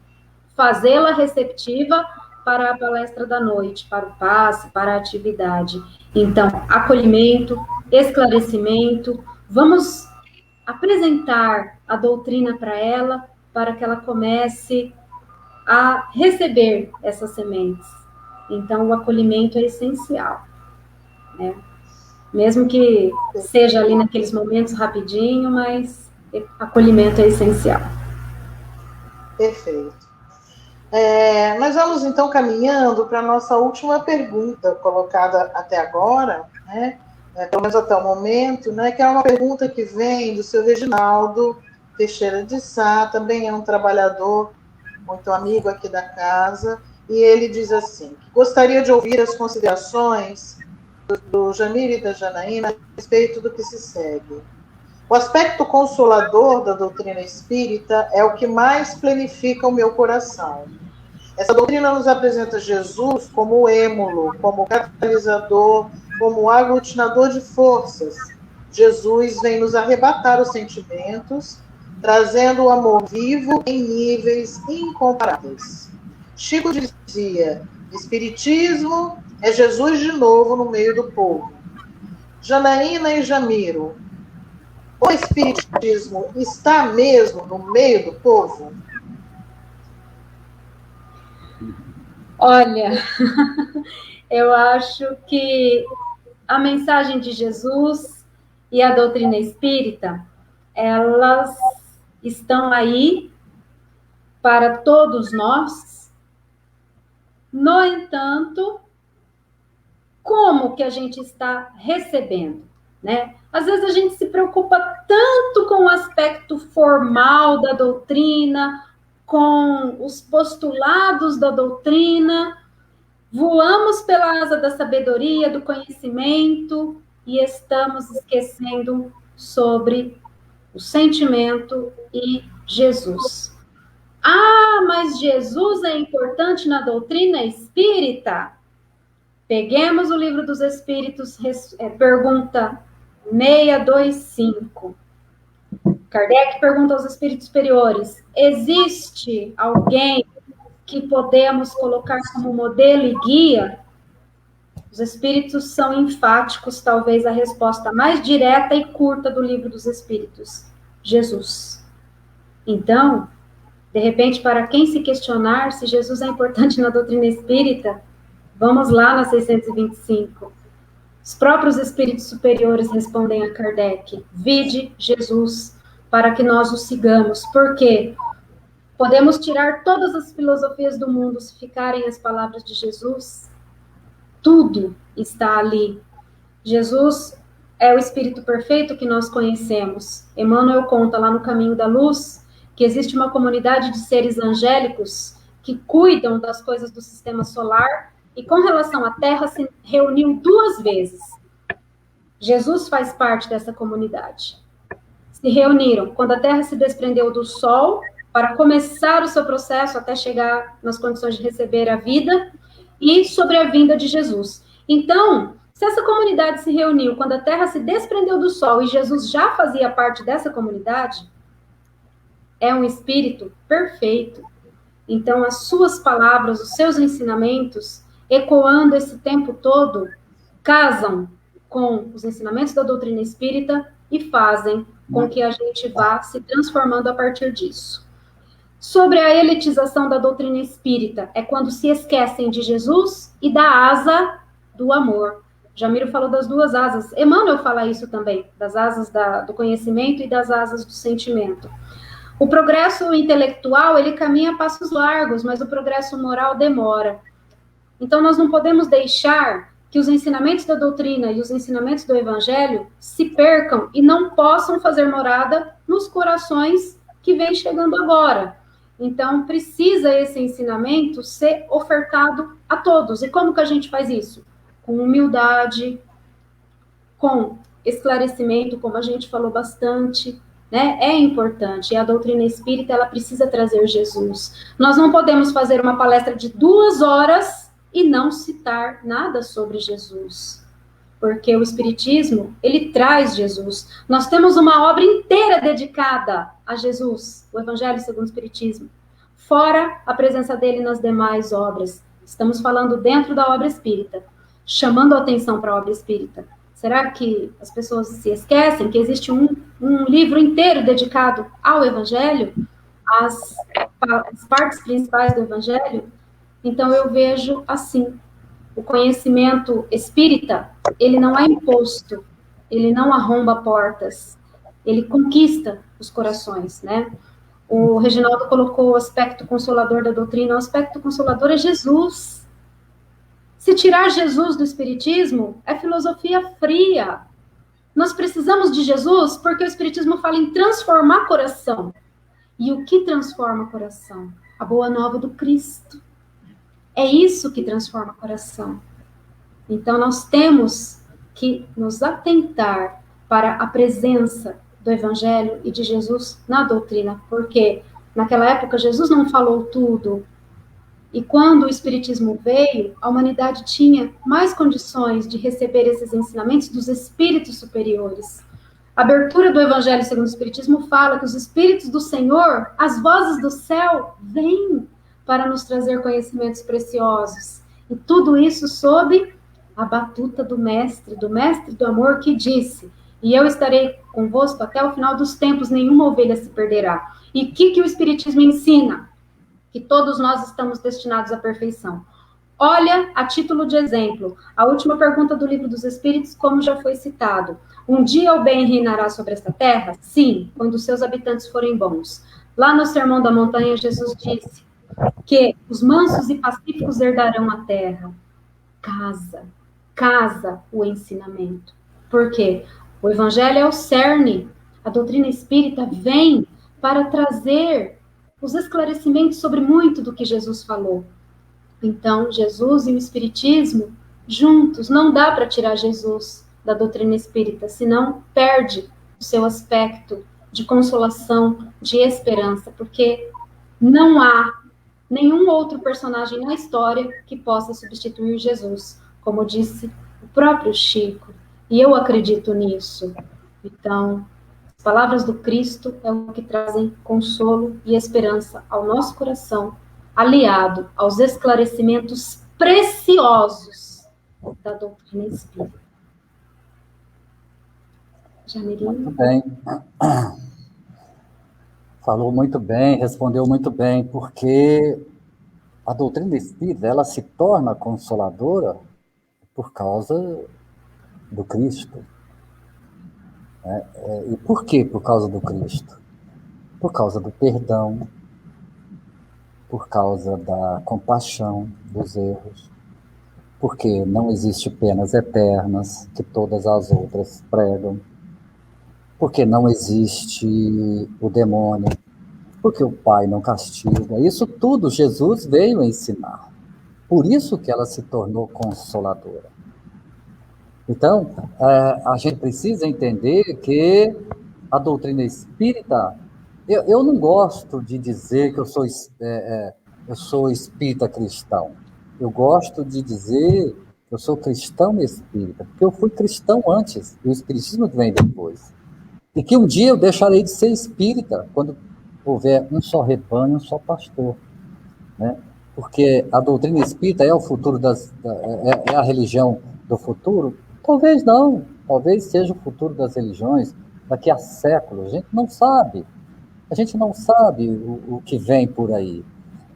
fazê-la receptiva para a palestra da noite, para o passe, para a atividade. Então, acolhimento, esclarecimento, vamos apresentar a doutrina para ela, para que ela comece a receber essas sementes. Então, o acolhimento é essencial, né? Mesmo que seja ali naqueles momentos rapidinho, mas acolhimento é essencial. Perfeito. Nós vamos, então, caminhando para a nossa última pergunta colocada até agora, né? Pelo menos até o momento, né? Que é uma pergunta que vem do seu Reginaldo Teixeira de Sá, também é um trabalhador muito amigo aqui da casa, e ele diz assim, que gostaria de ouvir as considerações do Jamir e da Janaína a respeito do que se segue. O aspecto consolador da doutrina espírita é o que mais planifica o meu coração. Essa doutrina nos apresenta Jesus como o êmulo, como catalisador, como aglutinador de forças. Jesus vem nos arrebatar os sentimentos, trazendo o amor vivo em níveis incomparáveis. Chico dizia, Espiritismo é Jesus de novo no meio do povo. Janaína e Jamiro, o Espiritismo está mesmo no meio do povo? Olha, eu acho que a mensagem de Jesus e a doutrina espírita, elas estão aí para todos nós. No entanto, como que a gente está recebendo, né? Às vezes a gente se preocupa tanto com o aspecto formal da doutrina, com os postulados da doutrina, voamos pela asa da sabedoria, do conhecimento, e estamos esquecendo sobre o sentimento e Jesus. Ah, mas Jesus é importante na doutrina espírita? Peguemos o Livro dos Espíritos, pergunta 625. Kardec pergunta aos espíritos superiores, existe alguém que podemos colocar como modelo e guia? Os espíritos são enfáticos, talvez a resposta mais direta e curta do Livro dos Espíritos, Jesus. Então, de repente, para quem se questionar se Jesus é importante na doutrina espírita, vamos lá na 625. Os próprios espíritos superiores respondem a Kardec, vide Jesus, para que nós o sigamos. Por quê? Podemos tirar todas as filosofias do mundo, se ficarem as palavras de Jesus, tudo está ali. Jesus é o Espírito perfeito que nós conhecemos. Emmanuel conta lá no Caminho da Luz que existe uma comunidade de seres angélicos que cuidam das coisas do sistema solar e com relação à Terra se reuniu 2 vezes. Jesus faz parte dessa comunidade. Se reuniram quando a Terra se desprendeu do Sol para começar o seu processo até chegar nas condições de receber a vida e sobre a vinda de Jesus. Então, se essa comunidade se reuniu quando a Terra se desprendeu do Sol e Jesus já fazia parte dessa comunidade, é um espírito perfeito. Então, as suas palavras, os seus ensinamentos, ecoando esse tempo todo, casam com os ensinamentos da doutrina espírita e fazem com que a gente vá se transformando a partir disso. Sobre a elitização da doutrina espírita, é quando se esquecem de Jesus e da asa do amor. Jamiro falou das 2 asas. Emmanuel fala isso também, das asas do conhecimento e das asas do sentimento. O progresso intelectual, ele caminha a passos largos, mas o progresso moral demora. Então, nós não podemos deixar que os ensinamentos da doutrina e os ensinamentos do evangelho se percam e não possam fazer morada nos corações que vêm chegando agora. Então, precisa esse ensinamento ser ofertado a todos. E como que a gente faz isso? Com humildade, com esclarecimento, como a gente falou bastante, né, é importante, e a doutrina espírita, ela precisa trazer Jesus. Nós não podemos fazer uma palestra de 2 horas e não citar nada sobre Jesus, porque o espiritismo, ele traz Jesus. Nós temos uma obra inteira dedicada a Jesus, o Evangelho segundo o Espiritismo, fora a presença dele nas demais obras. Estamos falando dentro da obra espírita, chamando a atenção para a obra espírita. Será que as pessoas se esquecem que existe um livro inteiro dedicado ao Evangelho, às partes principais do Evangelho? Então, eu vejo assim, o conhecimento espírita, ele não é imposto, ele não arromba portas, ele conquista os corações, né? O Reginaldo colocou o aspecto consolador da doutrina, o aspecto consolador é Jesus. Se tirar Jesus do espiritismo, é filosofia fria. Nós precisamos de Jesus porque o espiritismo fala em transformar coração. E o que transforma o coração? A boa nova do Cristo. É isso que transforma o coração. Então, nós temos que nos atentar para a presença do Evangelho e de Jesus na doutrina, porque naquela época Jesus não falou tudo. E quando o Espiritismo veio, a humanidade tinha mais condições de receber esses ensinamentos dos espíritos superiores. A abertura do Evangelho segundo o Espiritismo fala que os espíritos do Senhor, as vozes do céu, vêm para nos trazer conhecimentos preciosos. E tudo isso sob a batuta do Mestre do amor, que disse: e eu estarei convosco até o final dos tempos, nenhuma ovelha se perderá. E o que o Espiritismo ensina? Que todos nós estamos destinados à perfeição. Olha, a título de exemplo, a última pergunta do Livro dos Espíritos, como já foi citado. Um dia o bem reinará sobre esta terra? Sim, quando seus habitantes forem bons. Lá no Sermão da Montanha, Jesus disse que os mansos e pacíficos herdarão a terra. Casa o ensinamento. Por quê? O Evangelho é o cerne. A doutrina espírita vem para trazer os esclarecimentos sobre muito do que Jesus falou. Então, Jesus e o Espiritismo, juntos, não dá para tirar Jesus da doutrina espírita, senão perde o seu aspecto de consolação, de esperança, porque não há nenhum outro personagem na história que possa substituir Jesus, como disse o próprio Chico, e eu acredito nisso. Então, as palavras do Cristo é o que trazem consolo e esperança ao nosso coração, aliado aos esclarecimentos preciosos da doutrina espírita. Jamirinho? Muito bem. Falou muito bem, respondeu muito bem, porque a doutrina espírita, ela se torna consoladora por causa do Cristo. E por que por causa do Cristo? Por causa do perdão, por causa da compaixão dos erros, porque não existe penas eternas que todas as outras pregam, porque não existe o demônio, porque o Pai não castiga. Isso tudo Jesus veio ensinar. Por isso que ela se tornou consoladora. Então, a gente precisa entender que a doutrina espírita, eu não gosto de dizer que eu sou espírita cristão. Eu gosto de dizer que eu sou cristão espírita, porque eu fui cristão antes, e o espiritismo vem depois. E que um dia eu deixarei de ser espírita, quando houver um só rebanho, um só pastor, né? Porque a doutrina espírita é o futuro é a religião do futuro? Talvez não, talvez seja o futuro das religiões daqui a séculos, a gente não sabe o que vem por aí,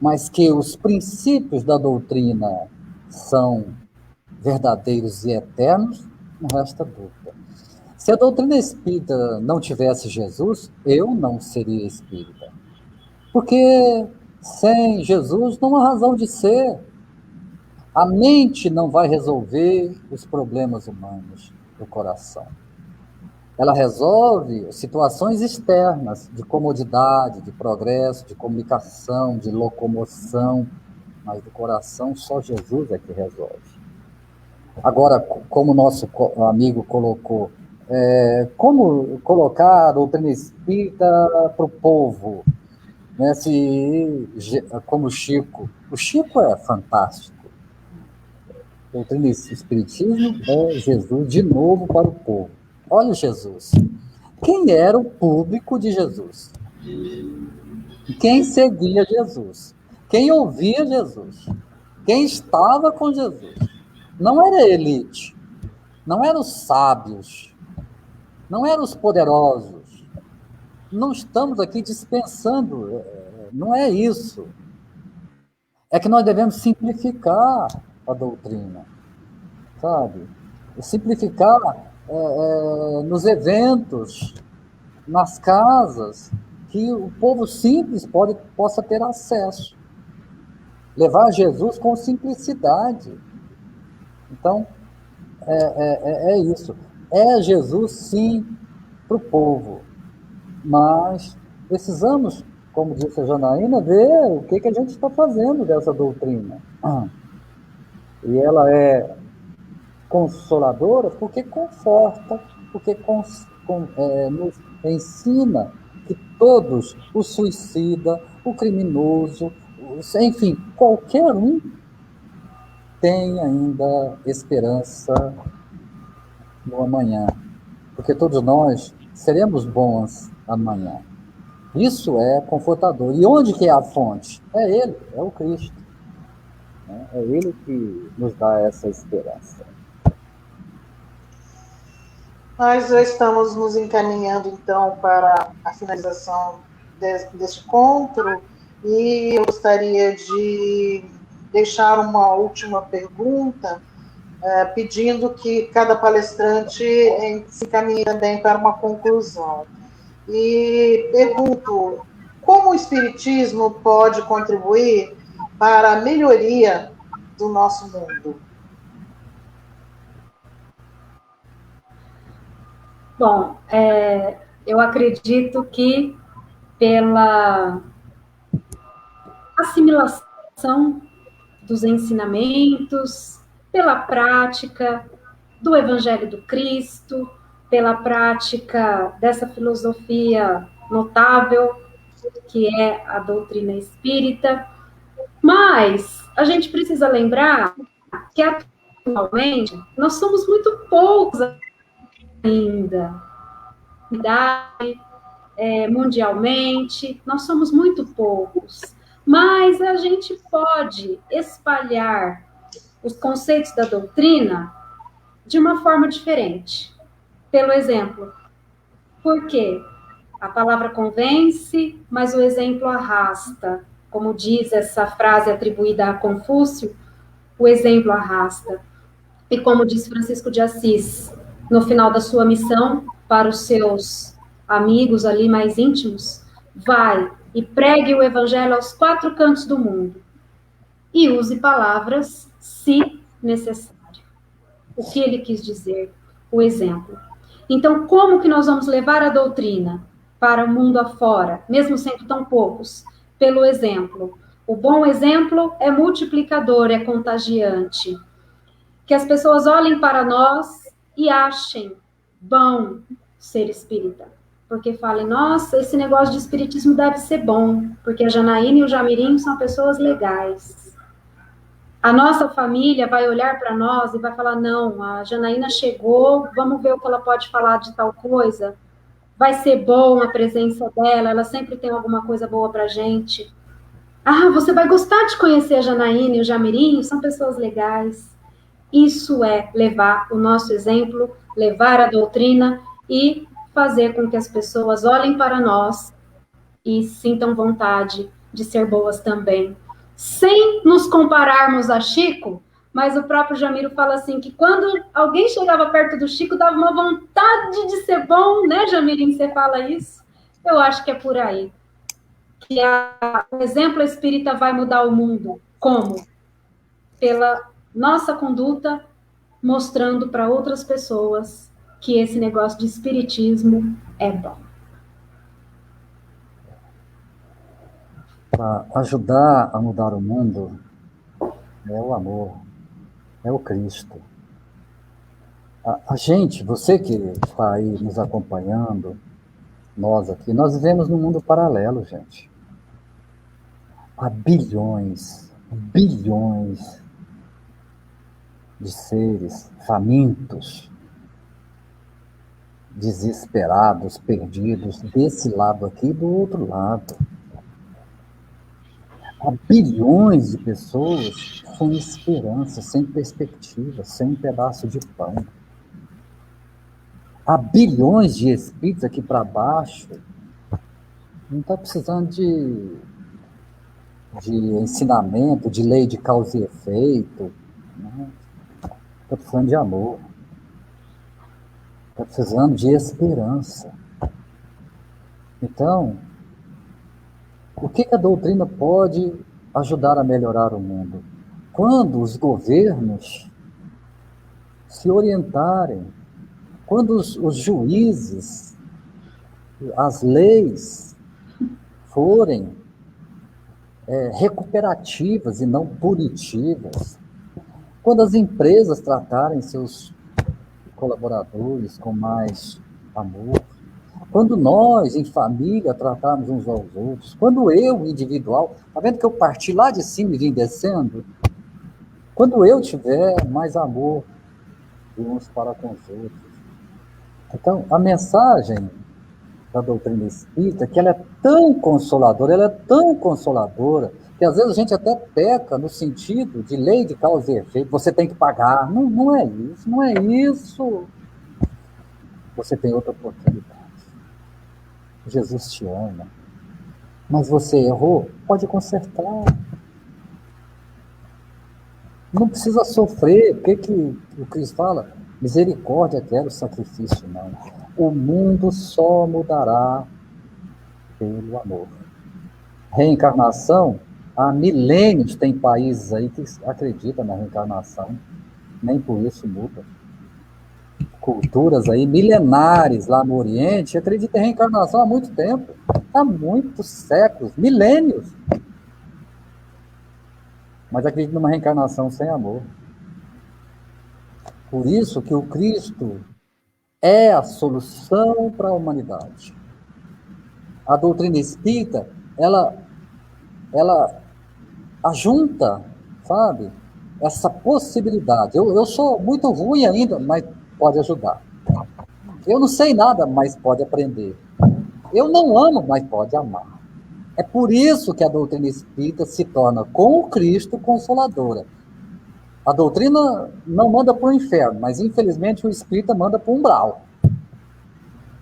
mas que os princípios da doutrina são verdadeiros e eternos, não resta dúvida. Se a doutrina espírita não tivesse Jesus, eu não seria espírita. Porque sem Jesus não há razão de ser. A mente não vai resolver os problemas humanos do coração. Ela resolve situações externas, de comodidade, de progresso, de comunicação, de locomoção, mas do coração só Jesus é que resolve. Agora, como o nosso amigo colocou, como colocar a doutrina espírita para o povo, né? Como o Chico é fantástico. A doutrina espiritismo é Jesus de novo para o povo. Olha Jesus. Quem era o público de Jesus? Quem seguia Jesus? Quem ouvia Jesus? Quem estava com Jesus? Não era a elite, não eram os sábios, não eram os poderosos. Não estamos aqui dispensando, não é isso. É que nós devemos simplificar a doutrina, sabe? Simplificar nos eventos, nas casas, que o povo simples possa ter acesso. Levar Jesus com simplicidade. Então, é isso. É Jesus, sim, para o povo. Mas precisamos, como disse a Janaína, ver o que a gente está fazendo dessa doutrina. E ela é consoladora porque conforta, porque nos ensina que todos, o suicida, o criminoso, enfim, qualquer um tem ainda esperança no amanhã, porque todos nós seremos bons amanhã. Isso é confortador. E onde que é a fonte? É Ele, é o Cristo. Né? É Ele que nos dá essa esperança. Nós já estamos nos encaminhando, então, para a finalização deste encontro, e eu gostaria de deixar uma última pergunta, pedindo que cada palestrante se encaminhe também para uma conclusão. E pergunto, como o Espiritismo pode contribuir para a melhoria do nosso mundo? Bom, eu acredito que pela assimilação dos ensinamentos, pela prática do Evangelho do Cristo, pela prática dessa filosofia notável que é a doutrina espírita. Mas a gente precisa lembrar que atualmente nós somos muito poucos ainda. Mundialmente, nós somos muito poucos. Mas a gente pode espalhar os conceitos da doutrina de uma forma diferente. Pelo exemplo, por quê? A palavra convence, mas o exemplo arrasta. Como diz essa frase atribuída a Confúcio, o exemplo arrasta. E como diz Francisco de Assis, no final da sua missão, para os seus amigos ali mais íntimos, vai e pregue o evangelho aos 4 cantos do mundo. E use palavras, se necessário. O que ele quis dizer? O exemplo. Então, como que nós vamos levar a doutrina para o mundo afora, mesmo sendo tão poucos? Pelo exemplo. O bom exemplo é multiplicador, é contagiante. Que as pessoas olhem para nós e achem bom ser espírita. Porque falem, nossa, esse negócio de espiritismo deve ser bom, porque a Janaína e o Jamirim são pessoas legais. A nossa família vai olhar para nós e vai falar, não, a Janaína chegou, vamos ver o que ela pode falar de tal coisa. Vai ser bom a presença dela, ela sempre tem alguma coisa boa para a gente. Ah, você vai gostar de conhecer a Janaína e o Jamirim, são pessoas legais. Isso é levar o nosso exemplo, levar a doutrina e fazer com que as pessoas olhem para nós e sintam vontade de ser boas também. Sem nos compararmos a Chico, mas o próprio Jamiro fala assim, que quando alguém chegava perto do Chico, dava uma vontade de ser bom, né, Jamirim? Você fala isso? Eu acho que é por aí. Que o exemplo espírita vai mudar o mundo. Como? Pela nossa conduta, mostrando para outras pessoas que esse negócio de espiritismo é bom. Para ajudar a mudar o mundo, é o amor, é o Cristo. A gente, você que está aí nos acompanhando, nós aqui, nós vivemos num mundo paralelo, gente. Há bilhões, bilhões de seres famintos, desesperados, perdidos, desse lado aqui e do outro lado. Há bilhões de pessoas sem esperança, sem perspectiva, sem um pedaço de pão. Há bilhões de espíritos aqui para baixo. Não está precisando de ensinamento, de lei de causa e efeito. Está precisando de amor. Está precisando de esperança. Então, o que a doutrina pode ajudar a melhorar o mundo? Quando os governos se orientarem, quando os juízes, as leis forem recuperativas e não punitivas, quando as empresas tratarem seus colaboradores com mais amor, quando nós, em família, tratarmos uns aos outros, quando eu, individual, tá vendo que eu parti lá de cima e vim descendo? Quando eu tiver mais amor uns para com os outros. Então, a mensagem da doutrina espírita, que ela é tão consoladora, que às vezes a gente até peca no sentido de lei de causa e efeito, você tem que pagar. Não, não é isso, não é isso. Você tem outra oportunidade. Jesus te ama. Mas você errou, pode consertar. Não precisa sofrer. O que o Cristo fala? Misericórdia quero, sacrifício não. O mundo só mudará pelo amor. Reencarnação, há milênios tem países aí que acreditam na reencarnação. Nem por isso muda. Culturas aí milenares lá no Oriente acreditam em reencarnação há muito tempo. Há muitos séculos, milênios. Mas acreditam numa reencarnação sem amor. Por isso que o Cristo é a solução para a humanidade. A doutrina espírita, ela ajunta, sabe, essa possibilidade. Eu sou muito ruim ainda, mas pode ajudar. Eu não sei nada, mas pode aprender. Eu não amo, mas pode amar. É por isso que a doutrina espírita se torna, com o Cristo, consoladora. A doutrina não manda para o inferno, mas infelizmente o espírita manda para o umbral.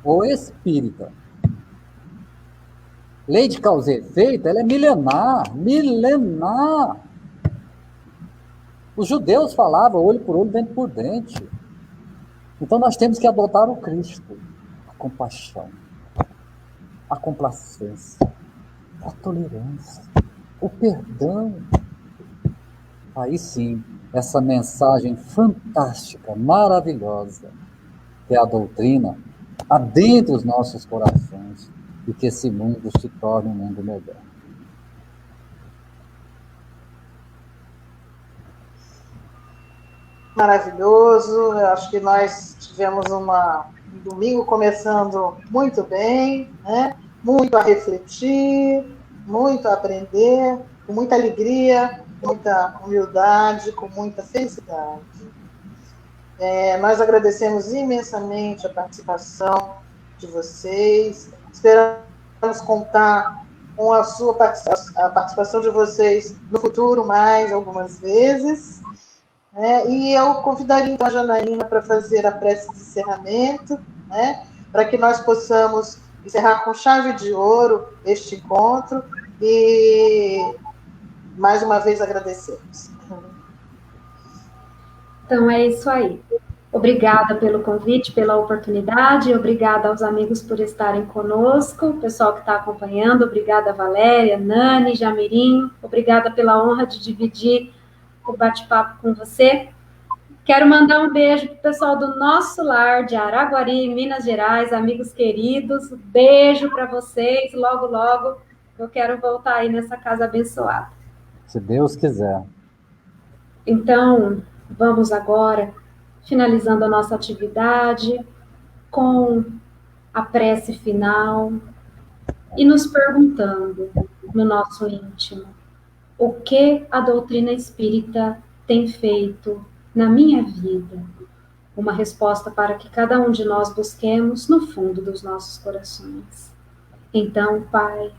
O espírita. Lei de causa e efeito, ela é milenar, milenar. Os judeus falavam olho por olho, dente por dente. Então nós temos que adotar o Cristo. A compaixão, a complacência, a tolerância, o perdão. Aí sim, essa mensagem fantástica, maravilhosa, que é a doutrina, adentre os nossos corações e que esse mundo se torne um mundo melhor. Maravilhoso, eu acho que nós tivemos um domingo começando muito bem, né? Muito a refletir, muito a aprender, com muita alegria, com muita humildade, com muita felicidade. Nós agradecemos imensamente a participação de vocês, esperamos contar com a participação de vocês no futuro mais algumas vezes. E eu convidaria então a Janaína para fazer a prece de encerramento, né, para que nós possamos encerrar com chave de ouro este encontro e mais uma vez agradecemos. Então é isso aí. Obrigada pelo convite, pela oportunidade, obrigada aos amigos por estarem conosco, o pessoal que está acompanhando, obrigada Valéria, Nani, Jamirinho, obrigada pela honra de dividir o bate-papo com você. Quero mandar um beijo para o pessoal do nosso lar de Araguari, Minas Gerais, amigos queridos. Beijo para vocês. Logo, logo, eu quero voltar aí nessa casa abençoada. Se Deus quiser. Então, vamos agora finalizando a nossa atividade com a prece final e nos perguntando no nosso íntimo: o que a doutrina espírita tem feito na minha vida? Uma resposta para que cada um de nós busquemos no fundo dos nossos corações. Então, Pai,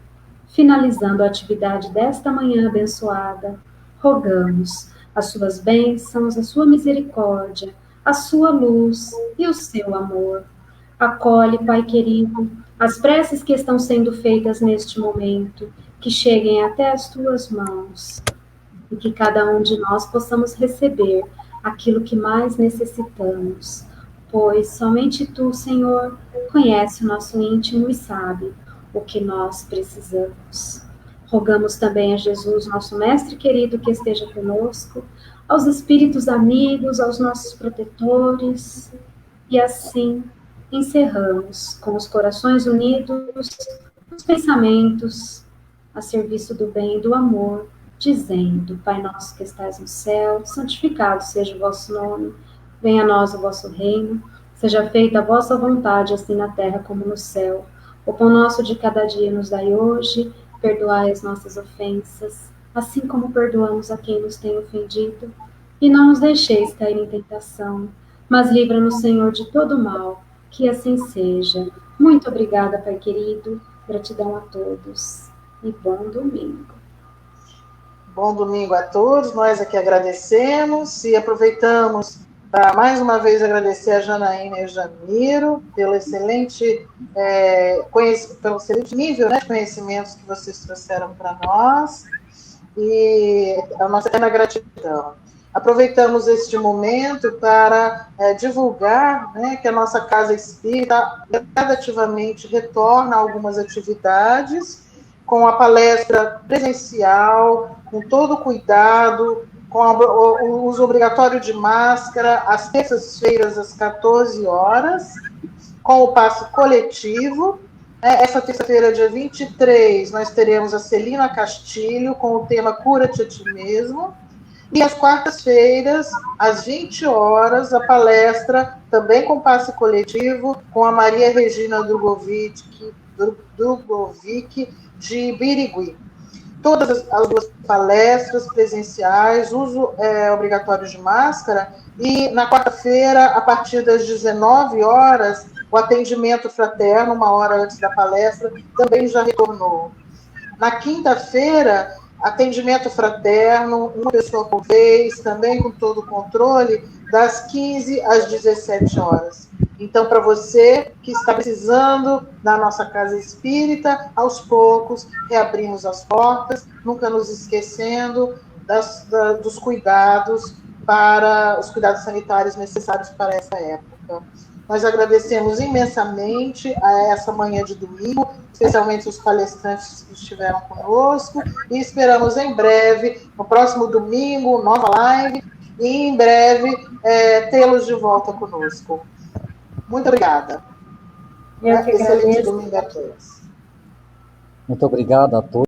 finalizando a atividade desta manhã abençoada, rogamos as suas bênçãos, a sua misericórdia, a sua luz e o seu amor. Acolhe, Pai querido, as preces que estão sendo feitas neste momento, que cheguem até as tuas mãos, e que cada um de nós possamos receber aquilo que mais necessitamos, pois somente tu, Senhor, conhece o nosso íntimo e sabe o que nós precisamos. Rogamos também a Jesus, nosso Mestre querido, que esteja conosco, aos espíritos amigos, aos nossos protetores, e assim encerramos com os corações unidos, os pensamentos a serviço do bem e do amor, dizendo: Pai nosso que estais no céu, santificado seja o vosso nome, venha a nós o vosso reino, seja feita a vossa vontade, assim na terra como no céu. O pão nosso de cada dia nos dai hoje, perdoai as nossas ofensas, assim como perdoamos a quem nos tem ofendido, e não nos deixeis cair em tentação, mas livra-nos, Senhor, de todo mal, que assim seja. Muito obrigada, Pai querido, gratidão a todos, e bom domingo. Bom domingo a todos, nós aqui agradecemos e aproveitamos para mais uma vez agradecer a Janaína e o Jamiro pelo excelente nível, né, de conhecimentos que vocês trouxeram para nós, e a nossa eterna gratidão. Aproveitamos este momento para divulgar, né, que a nossa Casa Espírita gradativamente retorna a algumas atividades, com a palestra presencial, com todo o cuidado, com o uso obrigatório de máscara, às terças-feiras, às 14 horas, com o passe coletivo. Essa terça-feira, dia 23, nós teremos a Celina Castilho, com o tema Cura-te a ti mesmo. E às quartas-feiras, às 20 horas, a palestra, também com passe coletivo, com a Maria Regina Drogovic, de Birigui. Todas as duas palestras presenciais, uso obrigatório de máscara, e na quarta-feira, a partir das 19 horas, o atendimento fraterno, uma hora antes da palestra, também já retornou. Na quinta-feira, atendimento fraterno, uma pessoa por vez, também com todo o controle, das 15 às 17 horas. Então, para você que está precisando da nossa Casa Espírita, aos poucos reabrimos as portas, nunca nos esquecendo dos cuidados os cuidados sanitários necessários para essa época. Nós agradecemos imensamente a essa manhã de domingo, especialmente os palestrantes que estiveram conosco, e esperamos em breve, no próximo domingo, nova live, e em breve tê-los de volta conosco. Muito obrigada. Eu que Excelente agradeço. domingo a todos. Muito obrigado a todos.